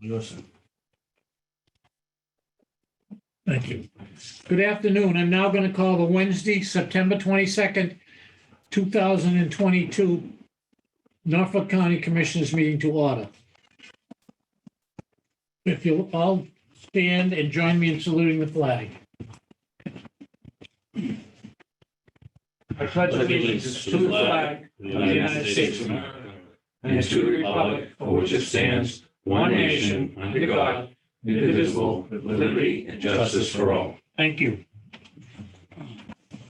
Yours. Thank you. Good afternoon. I'm now going to call the Wednesday, September 22nd, 2022 Norfolk County Commissioners meeting to order. If you'll all stand and join me in saluting the flag. I pledge allegiance to the flag of the United States of America and to the republic for which it stands, one nation, under God, indivisible, with liberty and justice for all. Thank you.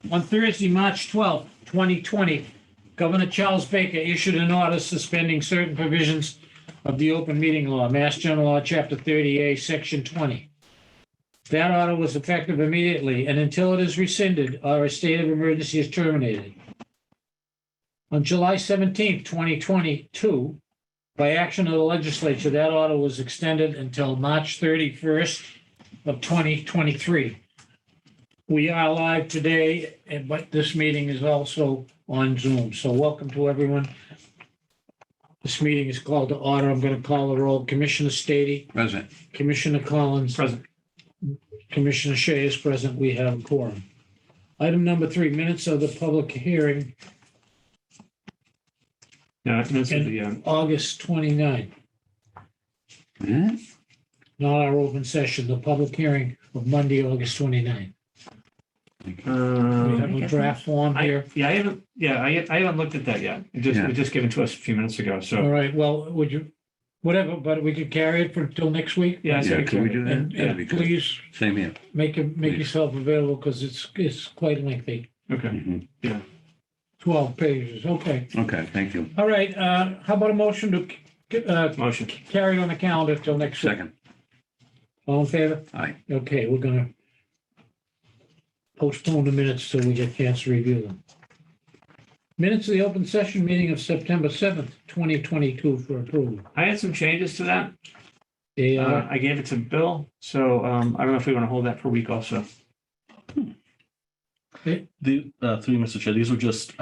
On Thursday, March 12th, 2020, Governor Charles Baker issued an order suspending certain provisions of the open meeting law, Mass General Law, Chapter 30A, Section 20. That order was effective immediately and until it is rescinded or a state of emergency is terminated. On July 17th, 2022, by action of the legislature, that order was extended until March 31st of 2023. We are live today, but this meeting is also on Zoom. So welcome to everyone. This meeting is called to order. I'm going to call the roll. Commissioner Stady. Present. Commissioner Collins. Present. Commissioner Shea is present. We have a quorum. Item number 3, minutes of the public hearing Yeah, minutes of in the, August 29th. Hmm? Not our open session, the public hearing of Monday, August 29th. We have a draft form here. I haven't looked at that yet. It was just given to us a few minutes ago, All so. right, well, would you, whatever, but we could carry it for until next week? Yeah, Yeah, can we do that? And That'd be good. please Same here. make Please. yourself available because it's quite lengthy. Okay, Mhm. 12 pages, okay. Okay, thank you. All right, how about a motion to motion. carry on the calendar till next week? Second. All in favor? Aye. Okay, we're gonna postpone the minutes till we get a chance to review them. Minutes of the open session meeting of September 7th, 2022 for approval. I had some changes to that. They are, I gave it to Bill, so I don't know if we want to hold that for a week also. Through Mr. Chair, these were just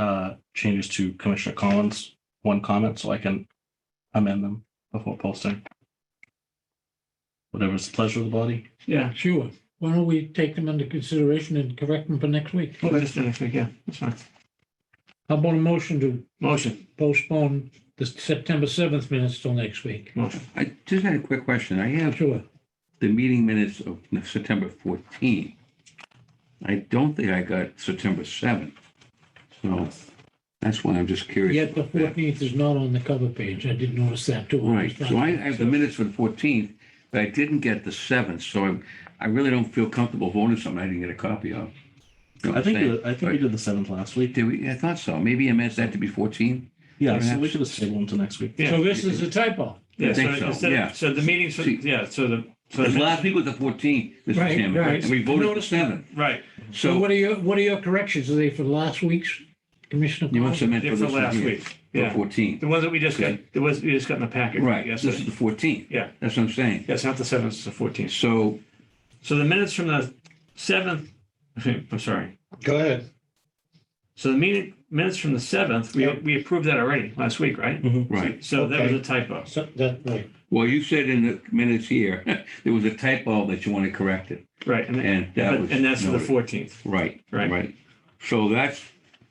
changes to Commissioner Collins' one comment, so I can amend them before posting. Whatever's the pleasure of the body. Yeah. sure. Why don't we take them under consideration and correct them for next week? Well, just next week, yeah, that's fine. How about a motion to Motion, postpone the September 7th minutes till next week? motion. I just had a quick question. I have Sure. the meeting minutes of September 14th. I don't think I got September 7th. So that's why I'm just curious. Yet the about that. 14th is not on the cover page. I did notice that too. Right. So I have the minutes for the 14th, but I didn't get the 7th. So I really don't feel comfortable voting something I didn't get a copy of. You know I what think I'm you, saying? I think we did the 7th last week. Did we? I thought so. Maybe I meant that to be 14. Yeah, so Perhaps. we could just table them to next week. Yeah. So this is a typo. Yeah, I think so, instead yeah. so the meetings, See- yeah, so the. Because last week was the 14th, Mr. Right, Chairman, right. and we voted the Notice that. 7th. Right, So So what are your corrections? Are they for last week's, Commissioner? you must have meant yeah, for for this one last here, week, for yeah. 14th. The ones that we just got, Okay. we just got in the packet. Right, Yes, this is the 14th. yeah, That's what I'm saying. yeah, it's not the 7th, it's the 14th. So, So the minutes from the 7th, I'm sorry. Go ahead. So the minutes from the 7th, we approved that already last week, right? right. So that was Okay. a typo. So that, right. Well, you said in the minutes here, there was a typo that you wanted corrected. Right, and And that was that's for the noted. 14th. Right, Right. right. So that's,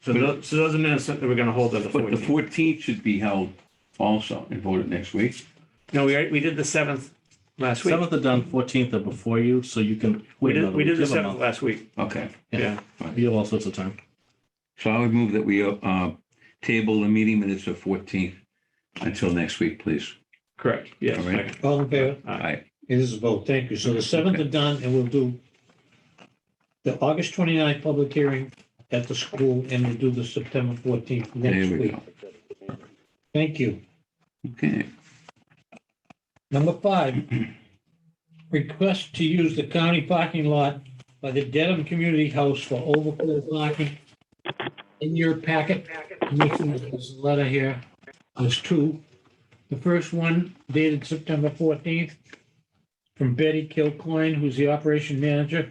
So those are minutes that we're going to hold on the but the 14th. 14th should be held also and voted next week. No, we did the 7th last week. 7th are done, 14th are before you, so you can We wait did another we week. did the Give them 7th last week. Okay. Yeah. You have all sorts of time. So I would move that we table the meeting minutes of 14th until next week, please. Correct. Yes. All right. second. All in favor? Aye. It is a vote. Thank you. So the 7th are done and we'll do the August 29th public hearing at the school and we'll do the September 14th There next we week. go. Thank you. Okay. Number 5, request to use the county parking lot by the Dedham Community House for overflow parking. In your packet, Commissioner, there's a letter here. There's 2. The first one dated September 14th from Betty Kilcoyne, who's the operation manager.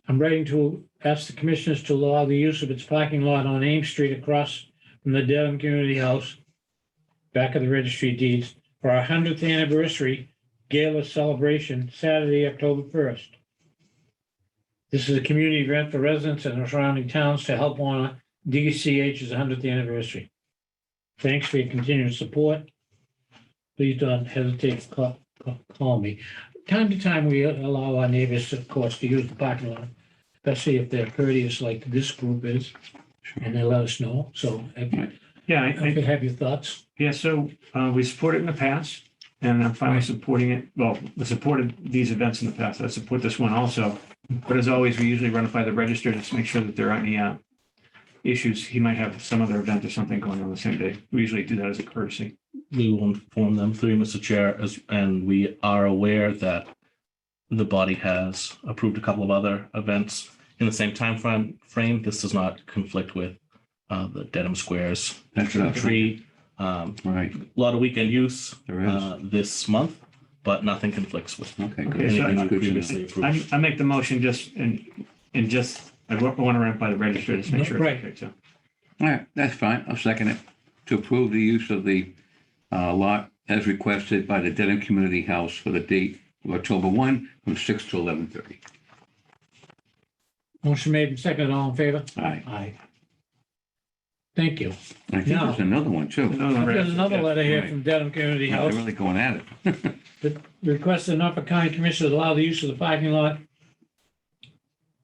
I'm writing to ask the commissioners to allow the use of its parking lot on Ames Street across from the Dedham Community House, back of the registry of deeds, for our 100th anniversary gala celebration, Saturday, October 1st. This is a community event for residents and the surrounding towns to help honor DCH's 100th anniversary. Thanks for your continued support. Please don't hesitate to call me. Time to time, we allow our neighbors, of course, to use the parking lot, especially if they're courteous like this group is, and they let us know. So Yeah, I could have your thoughts. yeah, so we supported it in the past, and I'm finally supporting it. Well, we supported these events in the past. I support this one also. But as always, we usually run it by the register just to make sure that there aren't any issues. He might have some other event or something going on the same day. We usually do that as a courtesy. We will inform them through Mr. Chair, and we are aware that the body has approved a couple of other events in the same time frame. This does not conflict with the Dedham Squares That's what I was thinking. tree. Right, A lot of weekend use there is. this month, but nothing conflicts with Okay, Okay, good. so anything we Good to know. previously approved. I make the motion I want to run it by the register just to make sure Right. it's okay. So All right, that's fine. I'll second it. To approve the use of the lot as requested by the Dedham Community House for the date of October 1 from 6 to 11:30. Motion made and seconded. All in favor? All right. Aye. Thank you. I think there's another one too. There's another letter here Right. from Dedham Community Yeah, they're House. really going at it. Request the Norfolk County Commission to allow the use of the parking lot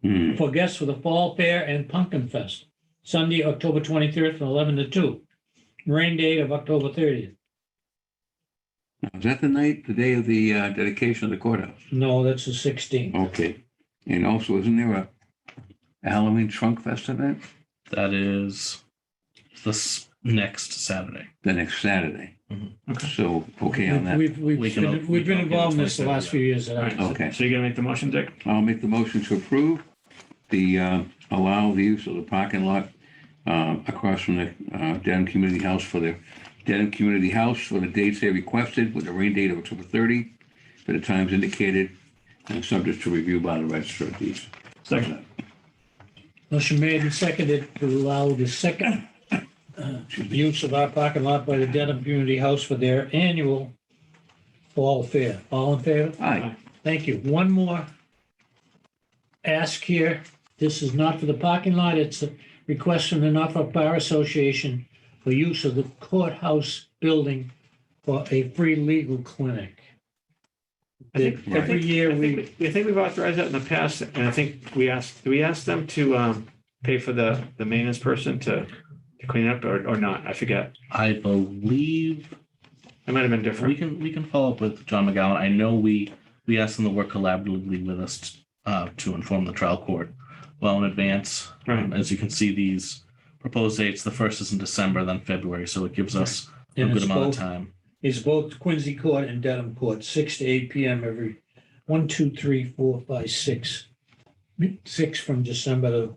Hmm, for guests for the Fall Fair and Pumpkin Fest, Sunday, October 23rd from 11 to 2. Rain date of October 30th. now, is that the day of the dedication of the courthouse? No, that's the 16th. Okay. And also, isn't there a Halloween Trunk Fest event That is this next Saturday. the next Saturday? Okay. So, okay on that. We've We can- been we can involved in get this the 23rd, last few years. All right. Okay. So you're gonna make the motion, Dick? I'll make the motion to approve allow the use of the parking lot across from the Dedham Community House for the Dedham Community House for the dates they requested with a rain date of October 30 for the times indicated and subject to review by the Register of Deeds. Second. Motion made and seconded to allow the second use of our parking lot by the Dedham Community House for their annual Fall Fair. All in favor? Aye. Thank you. One more ask here. This is not for the parking lot. It's a request from the Norfolk Bar Association for use of the courthouse building for a free legal clinic. Every year I think we've authorized that in the past, and I think do we ask them to pay for the maintenance person to clean up or not? I forget. I believe It might have been different. we can follow up with John McGowan. I know we asked them to work collaboratively with us to inform the trial court well in advance. Right. As you can see, these proposed dates, the first is in December, then February, so it gives us a And good it's amount of both- time. It's both Quincy Court and Dedham Court, 6 to 8 PM every 1, 2, 3, 4, 5, 6. 6 from December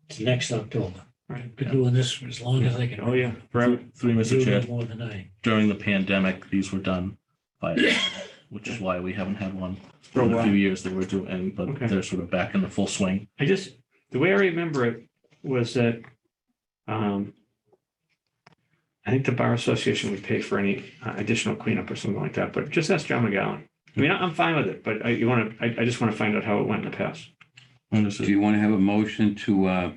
to next October. Right. Been doing this for as long as I can. Oh, yeah, forever. Through Mr. Do Chair, no more than I. during the pandemic, these were done by, which is why we haven't had one For a in a while. few years that we're doing, but Okay. they're sort of back in the full swing. The way I remember it was that I think the Bar Association would pay for any additional cleanup or something like that, but just ask John McGowan. I mean, I'm fine with it, but I just want to find out how it went in the past. Do Understood. you want to have a motion to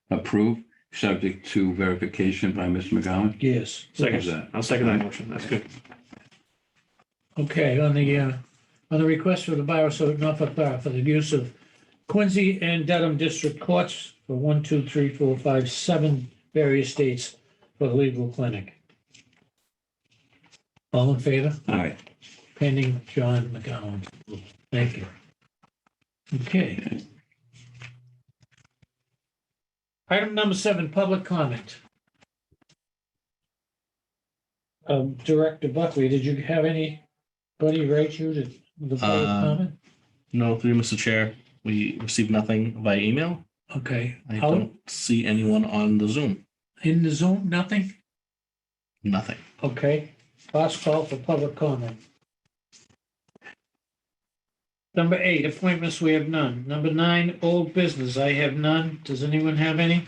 approve, subject to verification by Mr. McGowan? Yes. How's that? I'll second that motion. That's good. Okay, on the request for the Bar, so Norfolk Bar for the use of Quincy and Dedham District Courts for 1, 2, 3, 4, 5, 7 various dates for the legal clinic. All in favor? All right. Pending John McGowan. Thank you. Okay. Item number 7, public comment. Director Buckley, did you have anybody write you to the public comment? No, through Mr. Chair, we received nothing via email. Okay. I How, don't see anyone on the Zoom. in the Zoom, nothing? Nothing. Okay. Last call for public comment. Number 8, appointments, we have none. Number 9, old business, I have none. Does anyone have any?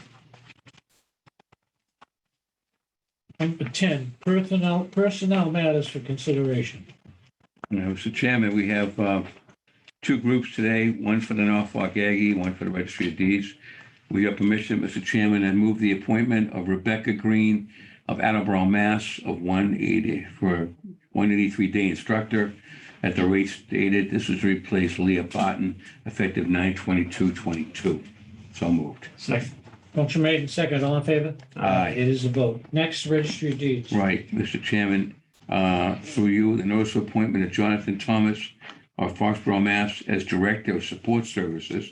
Number 10, personnel matters for consideration. Mr. Chairman, we have two groups today, one for the Norfolk Aggie, one for the Registry of Deeds. We have permission, Mr. Chairman, to move the appointment of Rebecca Green of Attleboro, Mass. of 180 for 183-day instructor at the rate stated. This is to replace Leah Barton, effective 9/22/22. So moved. Second. Motion made and seconded. All in favor? Aye. It is a vote. Next, Registry of Deeds. Right, Mr. Chairman, through you, the notice of appointment of Jonathan Thomas of Foxborough, Mass. as Director of Support Services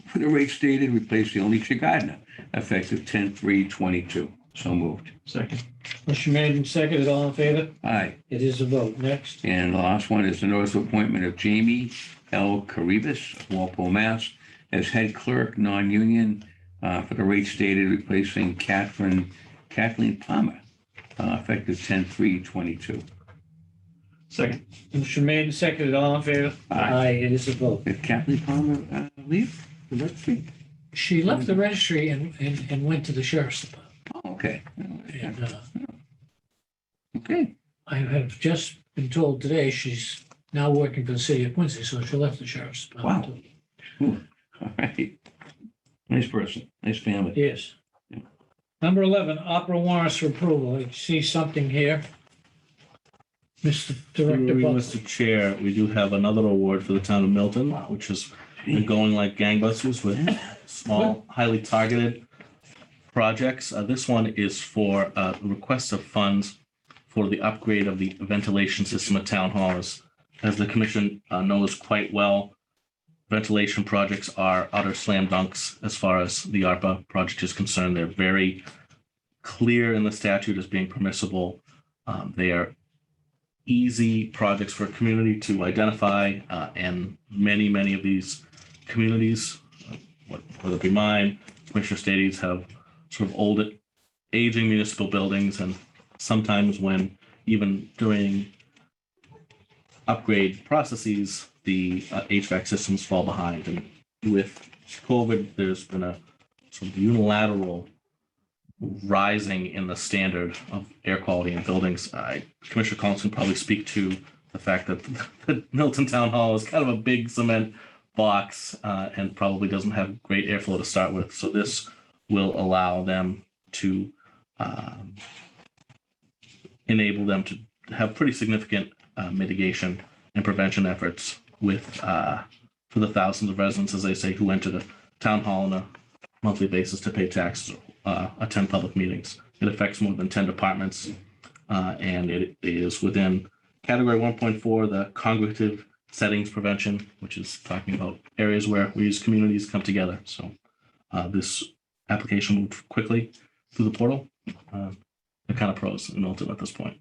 for the rate stated, replacing Alicia Gardner, effective 10/3/22. So moved. Second. Motion made and seconded. All in favor? Aye. It is a vote. Next. And the last one is the notice of appointment of Jamie L. Caribas of Walpole, Mass. as head clerk, non-union, for the rate stated, replacing Kathleen Palmer, effective 10/3/22. Second. Motion made and seconded. All in favor? Aye. It is a vote. Did Kathleen Palmer leave the registry? She left the registry and went to the sheriff's department. Oh, okay. And Okay. I have just been told today she's now working for the city of Quincy, so she left the sheriff's department. Wow. All right. Nice person, nice family. Yes. Yeah. Number 11, opera warrants for approval. I see something here. Mr. Director Through you, Buck. Mr. Chair, we do have another award for the town of Milton, which has been going like gangbusters with small, highly targeted projects. This one is for a request of funds for the upgrade of the ventilation system at Town Hall. As the commission knows quite well, ventilation projects are utter slam dunks as far as the ARPA project is concerned. They're very clear in the statute as being permissible. They are easy projects for a community to identify, and many of these communities, whether it be mine, Commissioner Stades, have sort of old, aging municipal buildings, and sometimes when even during upgrade processes, the HVAC systems fall behind. And with COVID, there's been a sort of unilateral rising in the standard of air quality in buildings. Commissioner Collins can probably speak to the fact that the Milton Town Hall is kind of a big cement box and probably doesn't have great airflow to start with. So this will allow them to enable them to have pretty significant mitigation and prevention efforts with for the thousands of residents, as they say, who enter the town hall on a monthly basis to pay taxes, attend public meetings. It affects more than 10 departments, and it is within category 1.4, the congregative settings prevention, which is talking about areas where these communities come together. So this application moved quickly through the portal. They're kind of pros in Milton at this point.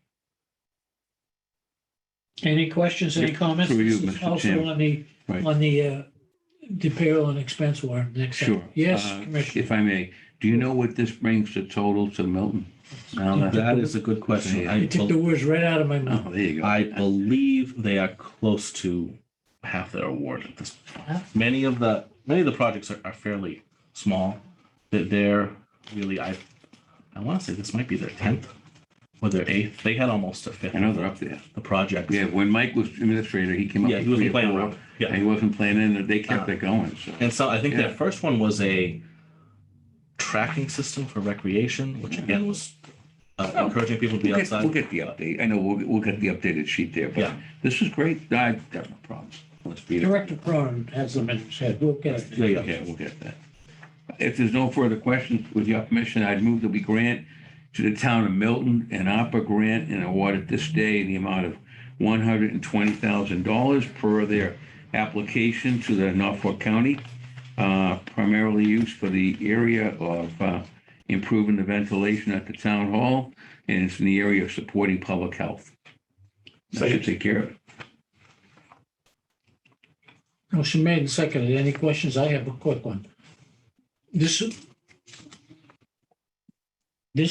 Any questions, any Yeah, comments? through you, This is Mr. also Chairman. on the, Right. on the payroll and expense warrant. Next. Sure. Yes, If Commissioner. I may, do you know what this brings the total to Milton? Now That is a good question. Yeah. You took the words right out of my mouth. Oh, there you go. I believe they are close to half their award at this point. Many of the projects are fairly small. They're really, I want to say this might be their 10th or their 8th. They had almost a fifth I know of they're up there. the project. Yeah, when Mike was administrator, he came up Yeah, with he wasn't 3 or playing 4. around. Yeah. And he wasn't playing in, and they kept it going, so. And so I think Yeah. their first one was a tracking system for recreation, which again was encouraging people to be We'll outside. get the update. I know we'll get the updated sheet there, but Yeah. this is great. I got no problems. Let's beat it. Director Cronin has them in his head. We'll get it. Yeah. Yeah, we'll get that. If there's no further questions, with your permission, I'd move that we grant to the town of Milton an ARPA grant and award it this day in the amount of $120,000 per their application to the Norfolk County, primarily used for the area of improving the ventilation at the town hall, and it's in the area of supporting public health. That should take care of it. Motion made and seconded. Any questions? I have a quick one. This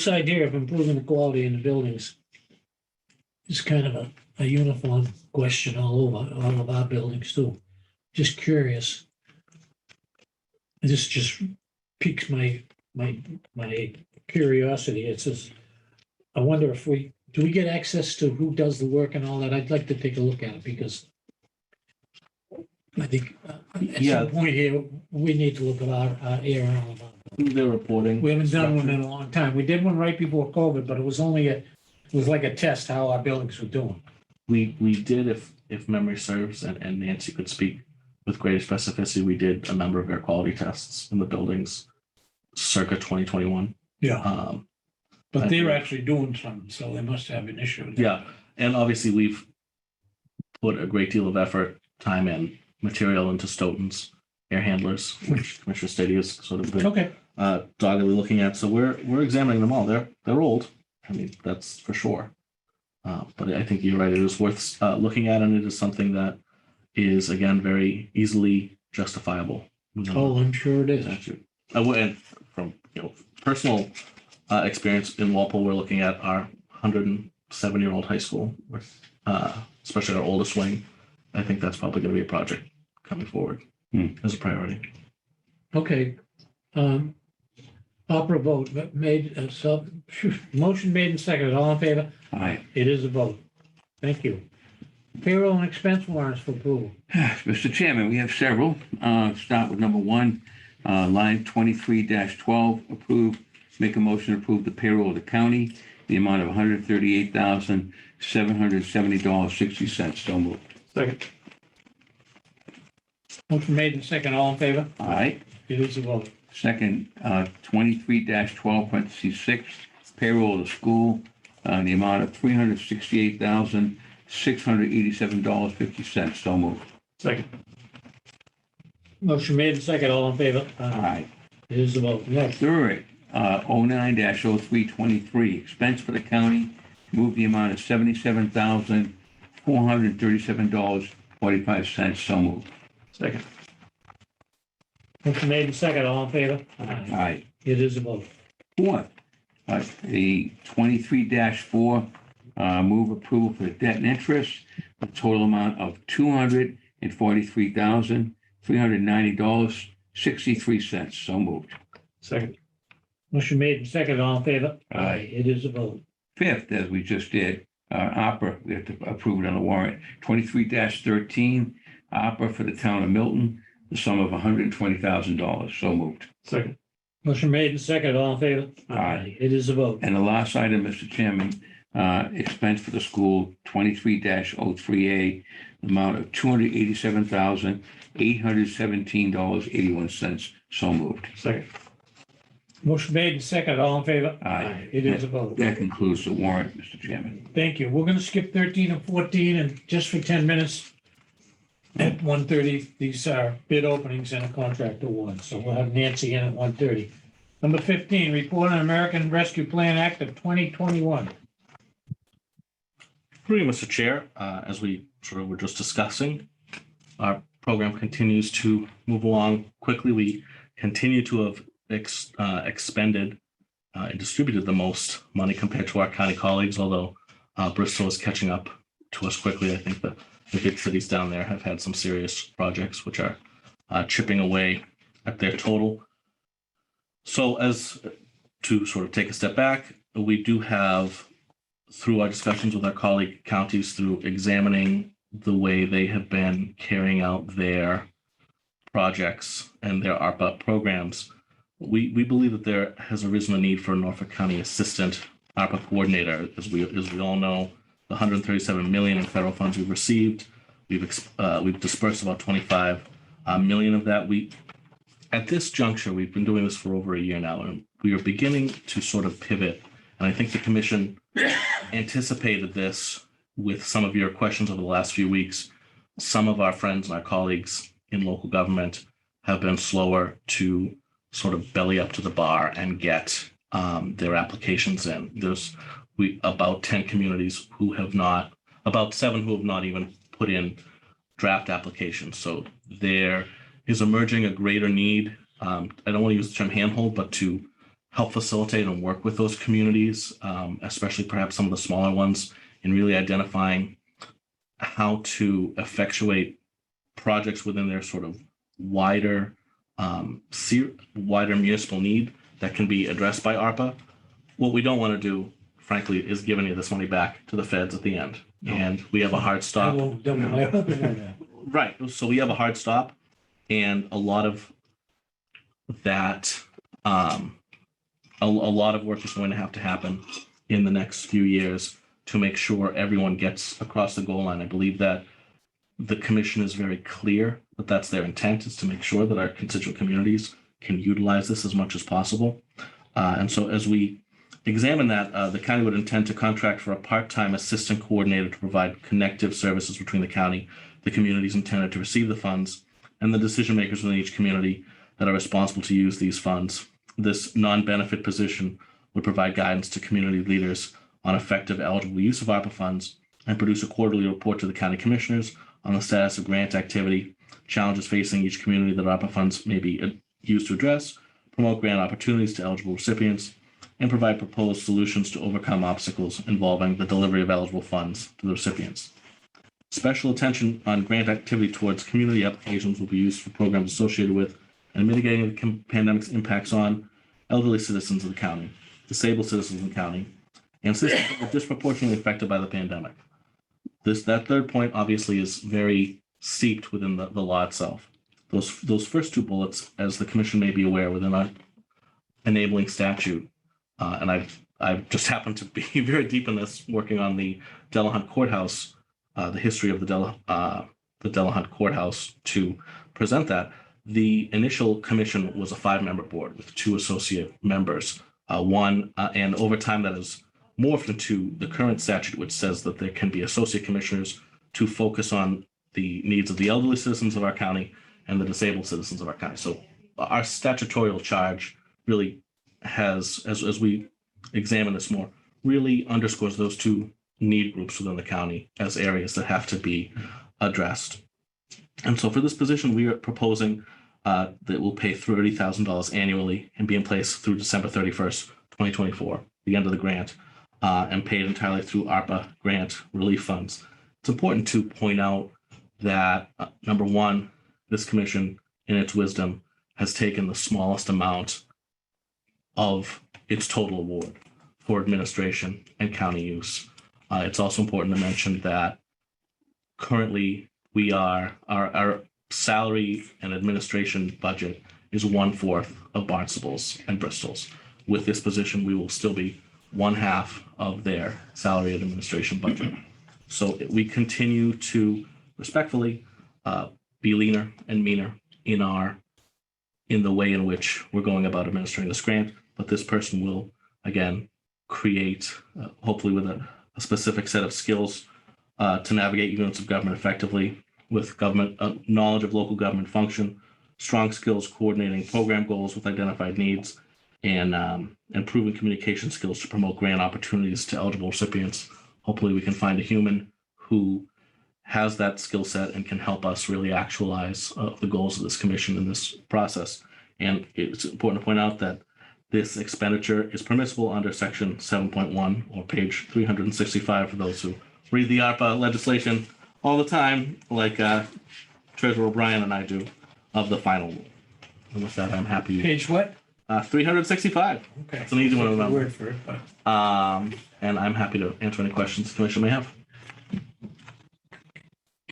idea of improving the quality in the buildings is kind of a uniform question all over all of our buildings too. Just curious. This just piques my curiosity. It says I wonder if do we get access to who does the work and all that? I'd like to take a look at it because I think at Yeah. some point here, we need to look at our air and all that. They're reporting. We haven't done one in a long time. We did one right before COVID, but it was only it was like a test how our buildings were doing. We did, if memory serves, and Nancy could speak with greater specificity, we did a number of air quality tests in the buildings circa 2021. Yeah. But they're actually doing some, so they must have an issue. Yeah, and obviously we've put a great deal of effort, time, and material into Stoughton's air handlers, which Commissioner Stady has sort of been Okay. doggedly looking at. So we're examining them all. They're old. I mean, that's for sure. But I think you're right. It is worth looking at, and it is something that is, again, very easily justifiable. Oh, I'm sure it is. Statute. And from personal experience in Walpole, we're looking at our 107-year-old high school, especially our oldest wing. I think that's probably going to be a project coming forward as a priority. Okay. Opera vote made, motion made and seconded. All in favor? Aye. It is a vote. Thank you. Payroll and expense warrants for approval. Mr. Chairman, we have several. Start with number one, line 23-12, approve, make a motion to approve the payroll of the county, the amount of $138,770.60. So moved. Second. Motion made and seconded. All in favor? All right. It is a vote. Second, 23-12, parentheses 6, payroll of the school, the amount of $368,687.50. So moved. Second. Motion made and seconded. All in favor? All right. It is a vote. Next. Third, 09-0323, expense for the county, move the amount of $77,437.45. So moved. Second. Motion made and seconded. All in favor? All right. It is a vote. Fourth, the 23-4, move approval for debt and interest, a total amount of $243,390.63. So moved. Second. Motion made and seconded. All in favor? Aye. It is a vote. Fifth, as we just did, opera, we have to approve it on the warrant. 23-13, opera for the town of Milton, the sum of $120,000. So moved. Second. Motion made and seconded. All in favor? Aye. It is a vote. And the last item, Mr. Chairman, expense for the school, 23-03A, amount of $287,817.81. So moved. Second. Motion made and seconded. All in favor? Aye. It is a vote. That concludes the warrant, Mr. Chairman. Thank you. We're going to skip 13 and 14 and just for 10 minutes at 1:30, these are bid openings and a contract award. So we'll have Nancy in at 1:30. Number 15, report on American Rescue Plan Act of 2021. Through you, Mr. Chair, as we sort of were just discussing, our program continues to move along quickly. We continue to have expended and distributed the most money compared to our county colleagues, although Bristol is catching up to us quickly. I think the big cities down there have had some serious projects which are chipping away at their total. So as to sort of take a step back, we do have, through our discussions with our colleague counties, through examining the way they have been carrying out their projects and their ARPA programs, we believe that there has arisen a need for a Norfolk County Assistant ARPA Coordinator. As we all know, the $137 million in federal funds we've received, we've dispersed about $25 million of that. At this juncture, we've been doing this for over a year now, and we are beginning to sort of pivot. And I think the commission anticipated this with some of your questions over the last few weeks. Some of our friends and our colleagues in local government have been slower to sort of belly up to the bar and get their applications in. There's about 10 communities who have not, about 7 who have not even put in draft applications. So there is emerging a greater need. I don't want to use the term handhold, but to help facilitate and work with those communities, especially perhaps some of the smaller ones, in really identifying how to effectuate projects within their sort of wider municipal need that can be addressed by ARPA. What we don't want to do frankly, is giving you this money back to the feds at the end. And we have a hard stop. Right. So we have a hard stop, and a lot of that, a lot of work is going to have to happen in the next few years to make sure everyone gets across the goal line. I believe that the commission is very clear that that's their intent, is to make sure that our constituent communities can utilize this as much as possible. And so as we examine that, the county would intend to contract for a part-time assistant coordinator to provide connective services between the county, the communities intended to receive the funds, and the decision makers within each community that are responsible to use these funds. This non-benefit position would provide guidance to community leaders on effective eligible use of ARPA funds and produce a quarterly report to the county commissioners on the status of grant activity, challenges facing each community that ARPA funds may be used to address, promote grant opportunities to eligible recipients, and provide proposed solutions to overcome obstacles involving the delivery of eligible funds to the recipients. Special attention on grant activity towards community applications will be used for programs associated with and mitigating the pandemic's impacts on elderly citizens of the county, disabled citizens of the county, and citizens that were disproportionately affected by the pandemic. That third point obviously is very steeped within the law itself. Those first two bullets, as the commission may be aware, within our enabling statute, and I've just happened to be very deep in this, working on the Delahunt Courthouse, the history of the Delahunt Courthouse, to present that. The initial commission was a 5-member board with 2 associate members. And over time that has morphed into the current statute, which says that there can be associate commissioners to focus on the needs of the elderly citizens of our county and the disabled citizens of our county. So our statutory charge really has, as we examine this more, really underscores those 2 need groups within the county as areas that have to be addressed. And so for this position, we are proposing that we'll pay $30,000 annually and be in place through December 31st, 2024, the end of the grant, and paid entirely through ARPA grant relief funds. It's important to point out that, number one, this commission, in its wisdom, has taken the smallest amount of its total award for administration and county use. It's also important to mention that currently our salary and administration budget is 1/4 of Barnstable's and Bristol's. With this position, we will still be 1/2 of their salary and administration budget. So we continue to respectfully be leaner and meaner in the way in which we're going about administering this grant. But this person will, again, create, hopefully with a specific set of skills to navigate units of government effectively, with government knowledge of local government function, strong skills coordinating program goals with identified needs, and proven communication skills to promote grant opportunities to eligible recipients. Hopefully we can find a human who has that skill set and can help us really actualize the goals of this commission in this process. And it's important to point out that this expenditure is permissible under section 7.1 or page 365 for those who read the ARPA legislation all the time, like Treasurer O'Brien and I do, of the final rule. And with that, I'm happy. Page what? 365. Okay. It's an easy one to remember. Word for it, but And I'm happy to answer any questions the commission may have.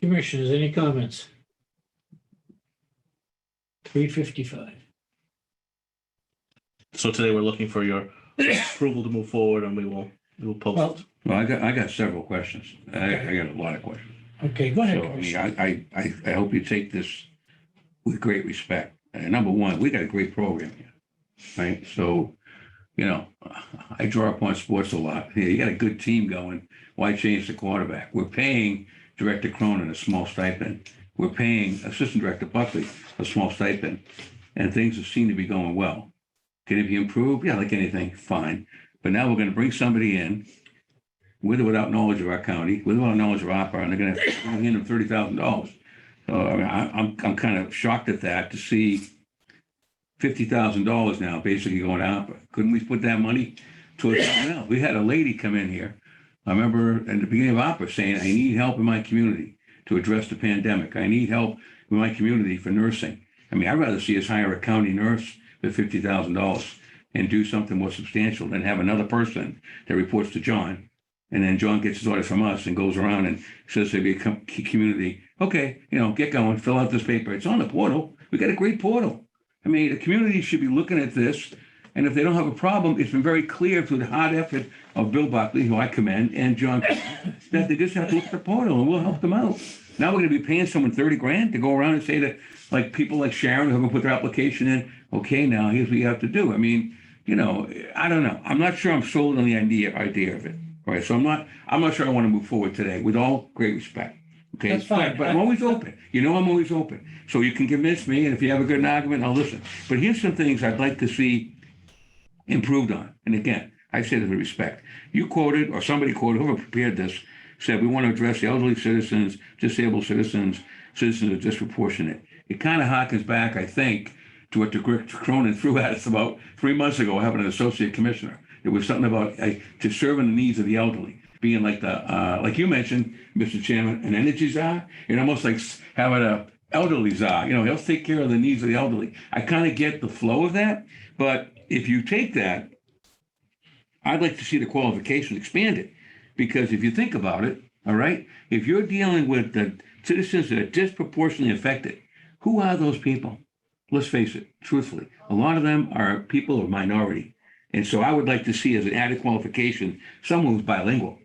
commissioners, any comments? 3:55. So today we're looking for your approval to move forward, and we will post. Well, Well, I got several questions. I got a lot of questions. okay, go ahead, So, I mean, Commissioner. I hope you take this with great respect. Number one, we got a great program here, right? So, I draw upon sports a lot. Here, you got a good team going. Why change the quarterback? We're paying Director Cronin a small stipend. We're paying Assistant Director Buckley a small stipend, and things seem to be going well. Can it be improved? Yeah, like anything, fine. But now we're going to bring somebody in with or without knowledge of our county, with or without knowledge of ARPA, and they're going to hand them $30,000. So I mean, I'm kind of shocked at that, to see $50,000 now basically going to ARPA. Couldn't we put that money towards something else? We had a lady come in here, I remember at the beginning of ARPA, saying, I need help in my community to address the pandemic. I need help in my community for nursing. I mean, I'd rather see us hire a county nurse for $50,000 and do something more substantial than have another person that reports to John. And then John gets his orders from us and goes around and says to the community, okay, get going, fill out this paper. It's on the portal. We got a great portal. I mean, the community should be looking at this. And if they don't have a problem, it's been very clear through the hard effort of Bill Buckley, who I commend, and John, that they just have to look at the portal and we'll help them out. Now we're going to be paying someone 30 grand to go around and say to like people like Sharon who haven't put their application in, okay, now here's what you have to do. I mean, I don't know. I'm not sure I'm sold on the idea of it. Right. So I'm not sure I want to move forward today, with all great respect. Okay. That's fine. But I'm always open. I'm always open. So you can convince me, and if you have a good argument, I'll listen. But here's some things I'd like to see improved on. And again, I say this with respect. You quoted, or somebody quoted, whoever prepared this, said we want to address the elderly citizens, disabled citizens are disproportionate. It kind of harkens back, I think, to what Director Cronin threw at us about 3 months ago, having an associate commissioner. There was something about to serving the needs of the elderly, being like like you mentioned, Mr. Chairman, an energy czar, and almost like having a elderly czar. He'll take care of the needs of the elderly. I kind of get the flow of that, but if you take that, I'd like to see the qualification expanded, because if you think about it, all right, if you're dealing with the citizens that are disproportionately affected, who are those people? Let's face it, truthfully, a lot of them are people of minority. And so I would like to see as an added qualification, someone who's bilingual,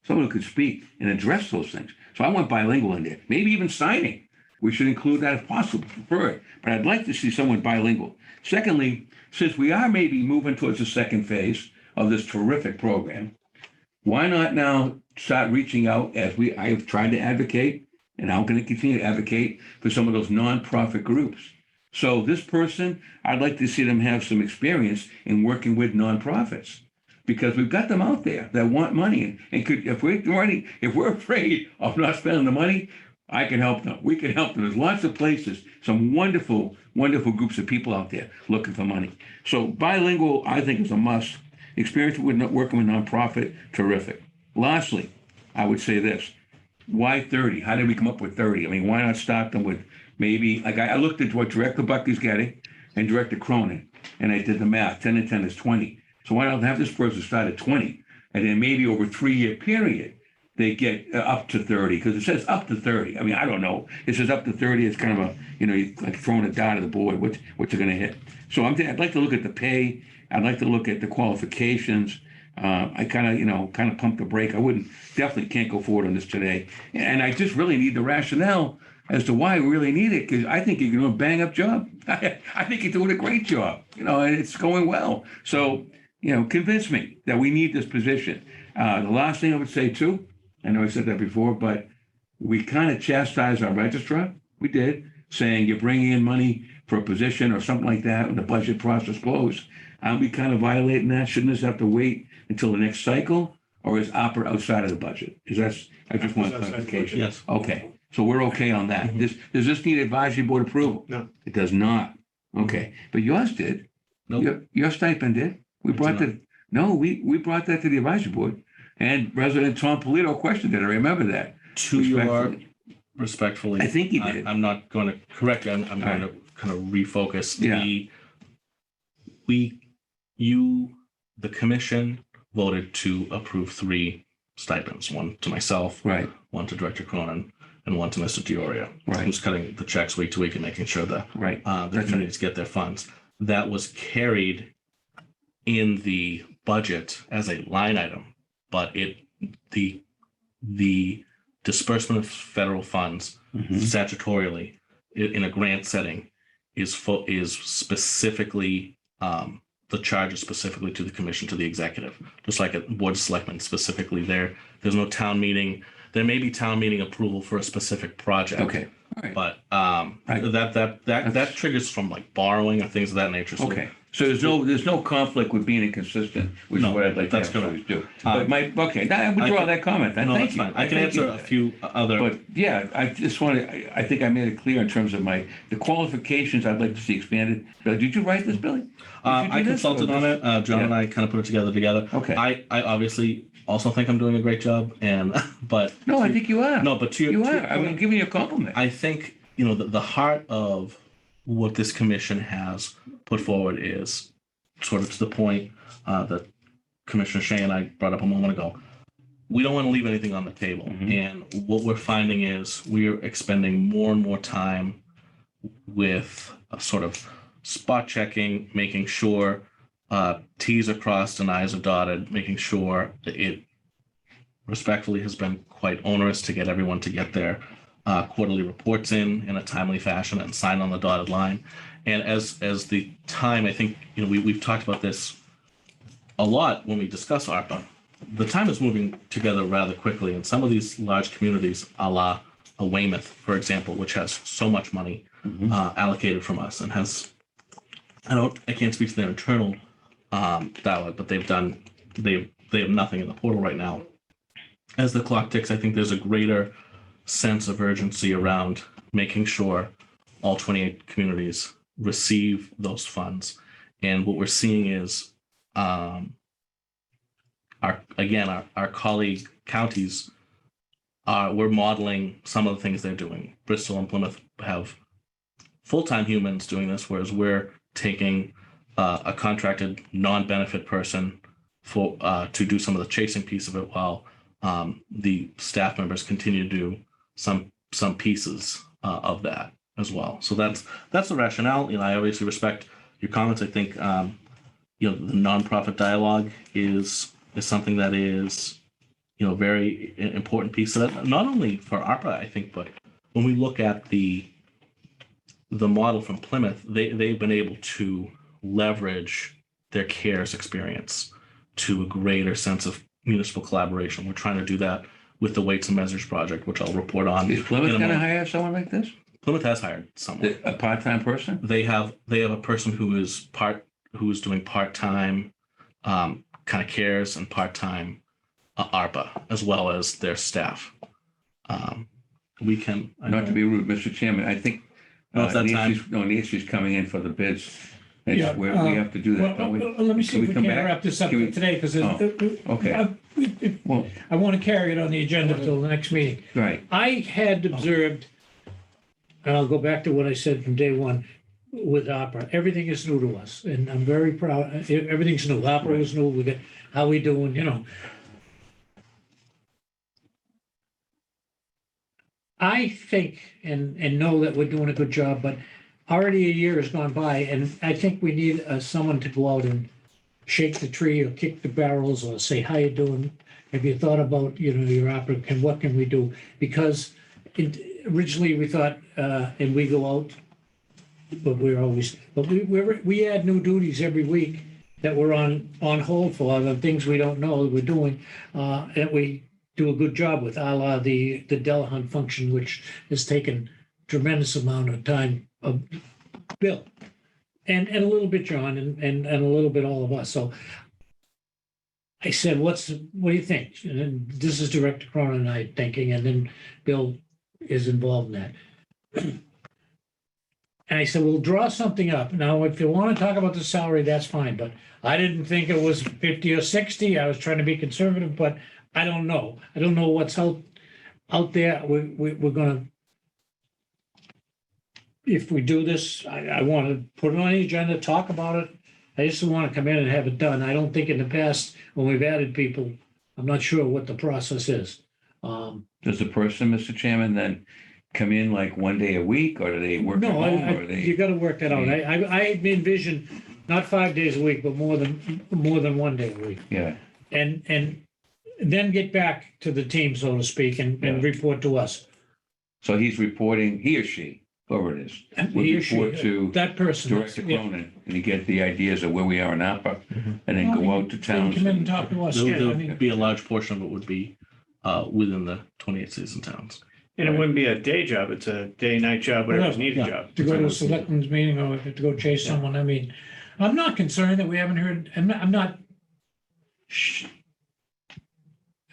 someone who could speak and address those things. So I want bilingual in there, maybe even signing. We should include that if possible, prefer it. But I'd like to see someone bilingual. Secondly, since we are maybe moving towards the second phase of this terrific program, why not now start reaching out, as I have tried to advocate, and I'm going to continue to advocate for some of those nonprofit groups. So this person, I'd like to see them have some experience in working with nonprofits, because we've got them out there that want money, and if we're afraid of not spending the money, I can help them. We can help them. There's lots of places, some wonderful, wonderful groups of people out there looking for money. So bilingual, I think, is a must. Experience with working with nonprofit, terrific. Lastly, I would say this: why 30? How did we come up with 30? I mean, why not start them with maybe, like I looked at what Director Buckley's getting and Director Cronin, and I did the math. 10 and 10 is 20. So why not have this person start at 20, and then maybe over a 3-year period they get up to 30, because it says up to 30. I mean, I don't know. It says up to 30. It's kind of a, you're like throwing a dart at the board, what you're going to hit. So I'd like to look at the pay. I'd like to look at the qualifications. I kind of pumped the brake. Definitely can't go forward on this today. And I just really need the rationale as to why we really need it, because I think you're doing a bang up job. I think you're doing a great job, and it's going well. So, convince me that we need this position. The last thing I would say too, I know I said that before, but we kind of chastised our registrar. We did, saying you're bringing in money for a position or something like that when the budget process closed. Aren't we kind of violating that? Shouldn't this have to wait until the next cycle, or is opera outside of the budget? I just want clarification. Yes. Okay, so we're okay on that. Mhm. Does this need advisory board approval? No. It does not. Okay, but yours did. Nope. Your stipend did. We brought did that. No, we brought that to the advisory board, and President Tom Polito questioned it. I remember that. To your respectfully, I think he did. I'm not going to correct you. I'm going to kind of refocus. Yeah. The commission voted to approve 3 stipends, one to myself, Right. one to Director Cronin, and one to Mr. Dioria, Right. who's cutting the checks week to week and making sure that Right. the That's communities get their funds. That was carried in the budget as a line item, but the disbursement of federal funds Mhm. statutorily in a grant setting is specifically the charge is specifically to the commission, to the executive, just like a board of selectmen specifically there. There's no town meeting. There may be town meeting approval for a specific project. Okay. All right. But Right. that triggers from like borrowing or things of that nature. So Okay. So there's no conflict with being inconsistent, which No, is what I'd like to that's have correct. always do. But I withdraw can- that comment. no, Thank that's you. fine. I can thank you answer for a that. few other. But yeah, I just I think I made it clear in terms of the qualifications I'd like to see expanded. Did you write this, Billy? Did you do I this, consulted or on this- it. John and I kind of put it together. Okay. I obviously also think I'm doing a great job, but No, I think you are. no, but to your, You to are. your I'm point, giving you a compliment. I think the heart of what this commission has put forward is sort of to the point that Commissioner Shea and I brought up a moment ago. We don't want to leave anything on the table. And what we're finding is we're expending more and more time with a sort of spot checking, making sure T's are crossed and I's are dotted, making sure that it respectfully has been quite onerous to get everyone to get their quarterly reports in a timely fashion and sign on the dotted line. And as the time, I think, we've talked about this a lot when we discuss ARPA. The time is moving together rather quickly, and some of these large communities, a la a Weymouth, for example, which has so much money allocated from us and has, I can't speak to their internal dialogue, but they have nothing in the portal right now. As the clock ticks, I think there's a greater sense of urgency around making sure all 28 communities receive those funds. And what we're seeing is our colleague counties we're modeling some of the things they're doing. Bristol and Plymouth have full-time humans doing this, whereas we're taking a contracted non-benefit person to do some of the chasing piece of it, while the staff members continue to do some pieces of that as well. So that's the rationale. I obviously respect your comments. I think the nonprofit dialogue is something that is very important piece of that, not only for ARPA, I think, but when we look at the model from Plymouth, they've been able to leverage their CARES experience to a greater sense of municipal collaboration. We're trying to do that with the Weights and Measures project, which I'll report on. Is Plymouth going to hire someone like this? Plymouth has hired someone. A part-time person? They have a person who is doing part-time kind of CARES and part-time ARPA, as well as their staff. We can Not to be rude, Mr. Chairman, I think Nancy's coming in for the bids. We have to do that, don't we? Let me see if we can wrap this up today, because okay. I want to carry it on the agenda until the next meeting. Right. I had observed, and I'll go back to what I said from day one with opera. Everything is new to us, and I'm very proud. Everything's new. Opera is new. We got how we doing, I think and know that we're doing a good job, but already a year has gone by, and I think we need someone to go out and shake the tree or kick the barrels or say, how you doing? Have you thought about, your opera, and what can we do? Because originally we thought, and we go out, but we add new duties every week that we're on hold for, the things we don't know we're doing, and we do a good job with, a la the Delahunt function, which has taken tremendous amount of time of Bill and a little bit John and a little bit all of us. So I said, what do you think? And then this is Director Cronin and I thinking, and then Bill is involved in that. And I said, we'll draw something up. Now, if you want to talk about the salary, that's fine, but I didn't think it was 50 or 60. I was trying to be conservative, but I don't know. I don't know what's out there. We're going to, if we do this, I want to put it on the agenda, talk about it. I just want to come in and have it done. I don't think in the past, when we've added people, I'm not sure what the process is. Does the person, Mr. Chairman, then come in like one day a week, or do they work at home? You got to work that out. I envision not 5 days a week, but more than 1 day a week. Yeah. And then get back to the team, so to speak, and report to us. So he's reporting, he or she, whoever it is, would He or report she, to that person. Director Cronin, and you get the ideas of where we are in APA, and then go out to towns. Come in and talk to us. There'll be a large portion of it would be within the 28 citizen towns. And it wouldn't be a day job. It's a day-night job, whatever's needed job. To go to a selectman's meeting or to go chase someone. I mean, I'm not concerned that we haven't heard, I'm not,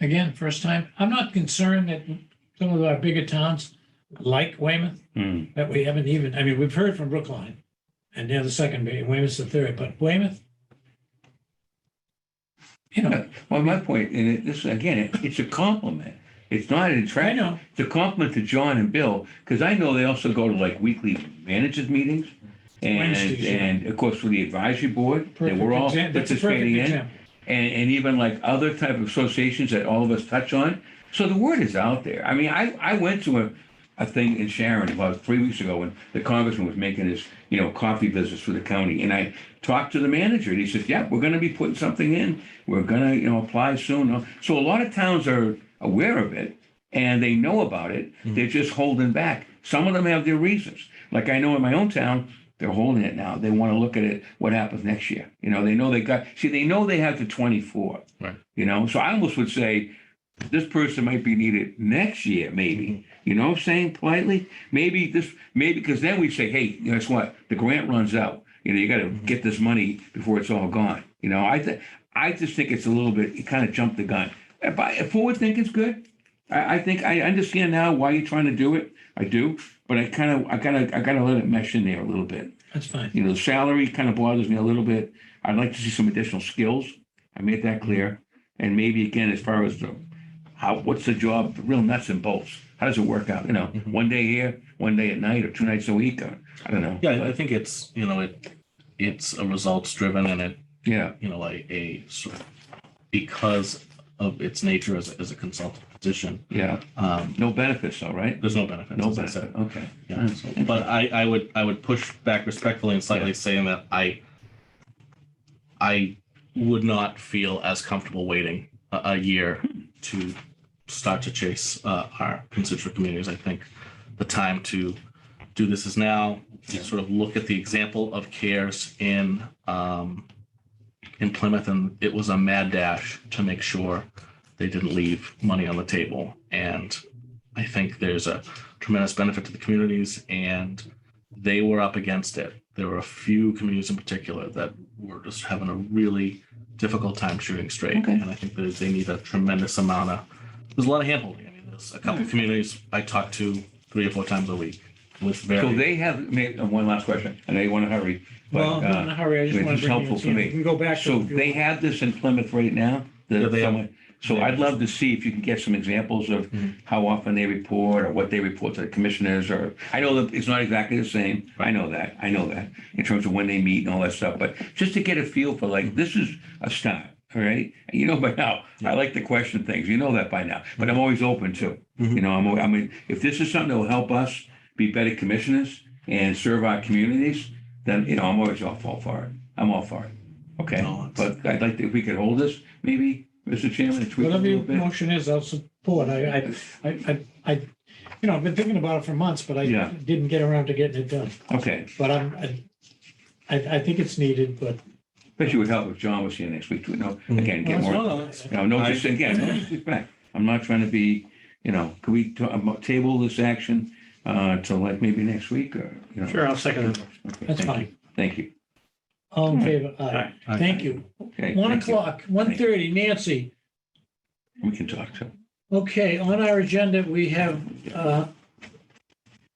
again, first time, I'm not concerned that some of our bigger towns, like Weymouth, that we haven't even, I mean, we've heard from Brookline, and they're the second big, Weymouth's the third, but Weymouth, Well, my point, and this, again, it's a compliment. It's not an attraction. I know. It's a compliment to John and Bill, because I know they also go to like weekly managers meetings, Wednesdays, yeah. And of course, for the advisory board, that Perfect we're all That's a perfect participating in. example. And even like other type of associations that all of us touch on. So the word is out there. I mean, I went to a thing in Sharon about 3 weeks ago when the congressman was making his, coffee business for the county. And I talked to the manager and he said, yeah, we're going to be putting something in. We're going to, apply soon. So a lot of towns are aware of it and they know about it. They're just holding back. Some of them have their reasons. Like I know in my own town, they're holding it now. They want to look at it, what happens next year. They know they know they have to 24. Right. So I almost would say this person might be needed next year, maybe. You know what I'm saying politely? Maybe because then we say, hey, guess what? The grant runs out. You got to get this money before it's all gone. I just think it's a little bit, you kind of jumped the gun. Forward thinking's good. I think I understand now why you're trying to do it. I do, but I gotta let it mesh in there a little bit. That's fine. The salary kind of bothers me a little bit. I'd like to see some additional skills. I made that clear. And maybe again, as far as what's the job, the real nuts and bolts. How does it work out? One day here, one day at night, or 2 nights a week. Or, I don't know. Yeah, I think it's, it's a results driven and it, Yeah. a sort of, because of its nature as a consultant position. Yeah. No benefits though, right? There's no benefits. No as I benefit. said. Okay. Yeah. But I would push back respectfully and slightly saying that I would not feel as comfortable waiting a year to start to chase our constituent communities. I think the time to do this is now. You sort of look at the example of CARES in Plymouth, and it was a mad dash to make sure they didn't leave money on the table. And I think there's a tremendous benefit to the communities, and they were up against it. There were a few communities in particular that were just having a really difficult time shooting straight. Okay. And I think that they need a tremendous amount of, there's a lot of handholding. I mean, there's a couple of communities I talk to 3 or 4 times a week with very. So they have, one last question. I know you want to hurry. But, Well, I'm not in a hurry. I just it's want to bring helpful you for in. me. We can go back to. So they have this in Plymouth right now? Yeah, they have. So I'd love to see if you can get some examples of how often they report or what they report to the commissioners, or I know that it's not exactly the same. I know that in terms of when they meet and all that stuff, but just to get a feel for this is a start. All right. By now, I like to question things. You know that by now, but I'm always open to, I mean, if this is something that will help us be better commissioners and serve our communities, then, I'm always all for it. I'm all for it. Okay. No, But I'd like to, if we could hold this, maybe, Mr. Chairman, and tweak it a Whatever little your bit. motion is, I'll support. I've been thinking about it for months, but I Yeah. didn't get around to getting it done. Okay. But I think it's needed, but. Bet you would help if John was here next week to, again, get more. Just again, no disrespect. I'm not trying to be, could we table this action till like maybe next week or, Sure, I'll second it. Okay, That's thank fine. you. Thank you. All in favor? Aye. Aye. Thank you. Okay. 1 thank you. o'clock, 1:30, Nancy. We can talk too. Okay, on our agenda, we have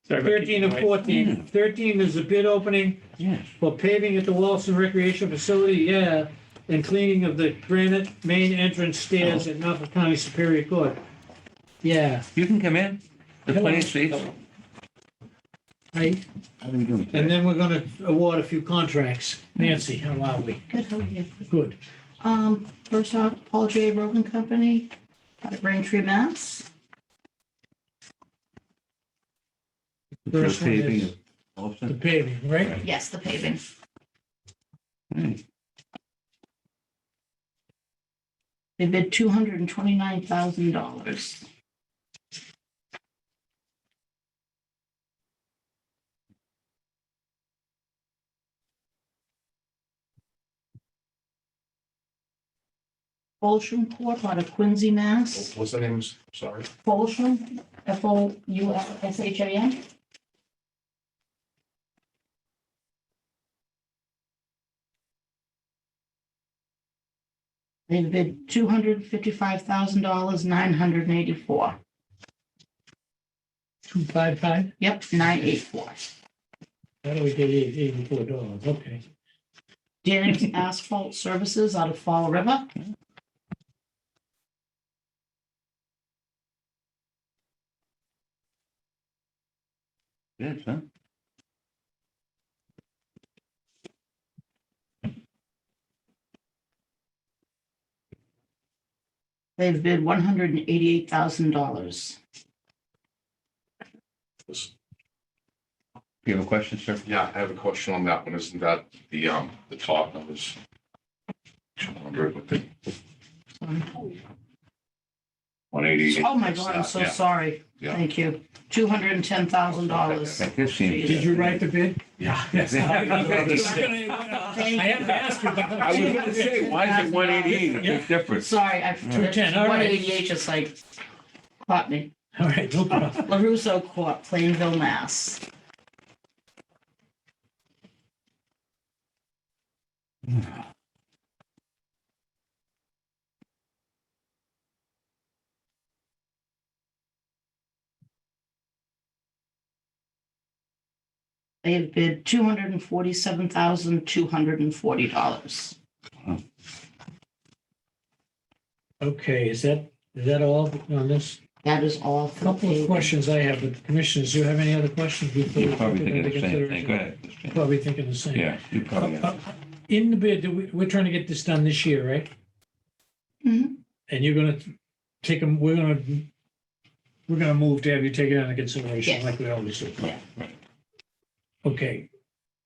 Sorry about 13 keeping and you 14. 13 is a bid opening Yes. for paving at the Walson Recreation Facility, and cleaning of the granite main entrance stairs at Norfolk County Superior Court. Yeah, You can come in. There's plenty of seats. right. How are we doing And today? then we're gonna award a few contracts. Nancy, how are we? Good, how are you? Good. First off, Paul J. Rogan Company, out of Braintree, Mass. First one Paving is of Wilson? the paving, right? Yes, the paving. Hey, They bid $229,000. Folsham Corp. Out of Quincy, Mass. What's the name? Sorry. Folsham, Foulsham. They bid $255,984. 255? Yep, 984. How do we get $84? Okay. Dan's Asphalt Services out of Fall River. Yes, huh? They've bid $188,000. You have a question, sir? Yeah, I have a question on that one. Isn't that the top numbers? 200 with the 180. Oh, my God, I'm so Yeah. sorry. Yeah. Thank you. $210,000. That just seems. Did you write the bid? Yeah. I have to ask you. but- I was gonna say, why is it 188? It's a big difference. Sorry, I, 210, all right. 188 just like caught me. All right, no problem. LaRusso Court, Plainville, Mass. They have bid $247,240. Okay, is that all on this? That is all for the Couple of paving. questions I have, but commissioners, do you have any other questions? before we You're probably take it thinking into the same thing. consideration? Go ahead. Mr. Chairman. Probably thinking the same. Yeah, you probably have. In the bid, we're trying to get this done this year, right? Mhm. And you're gonna take them, we're gonna move to have you take it into consideration Yes. like we always do. Yeah. Okay,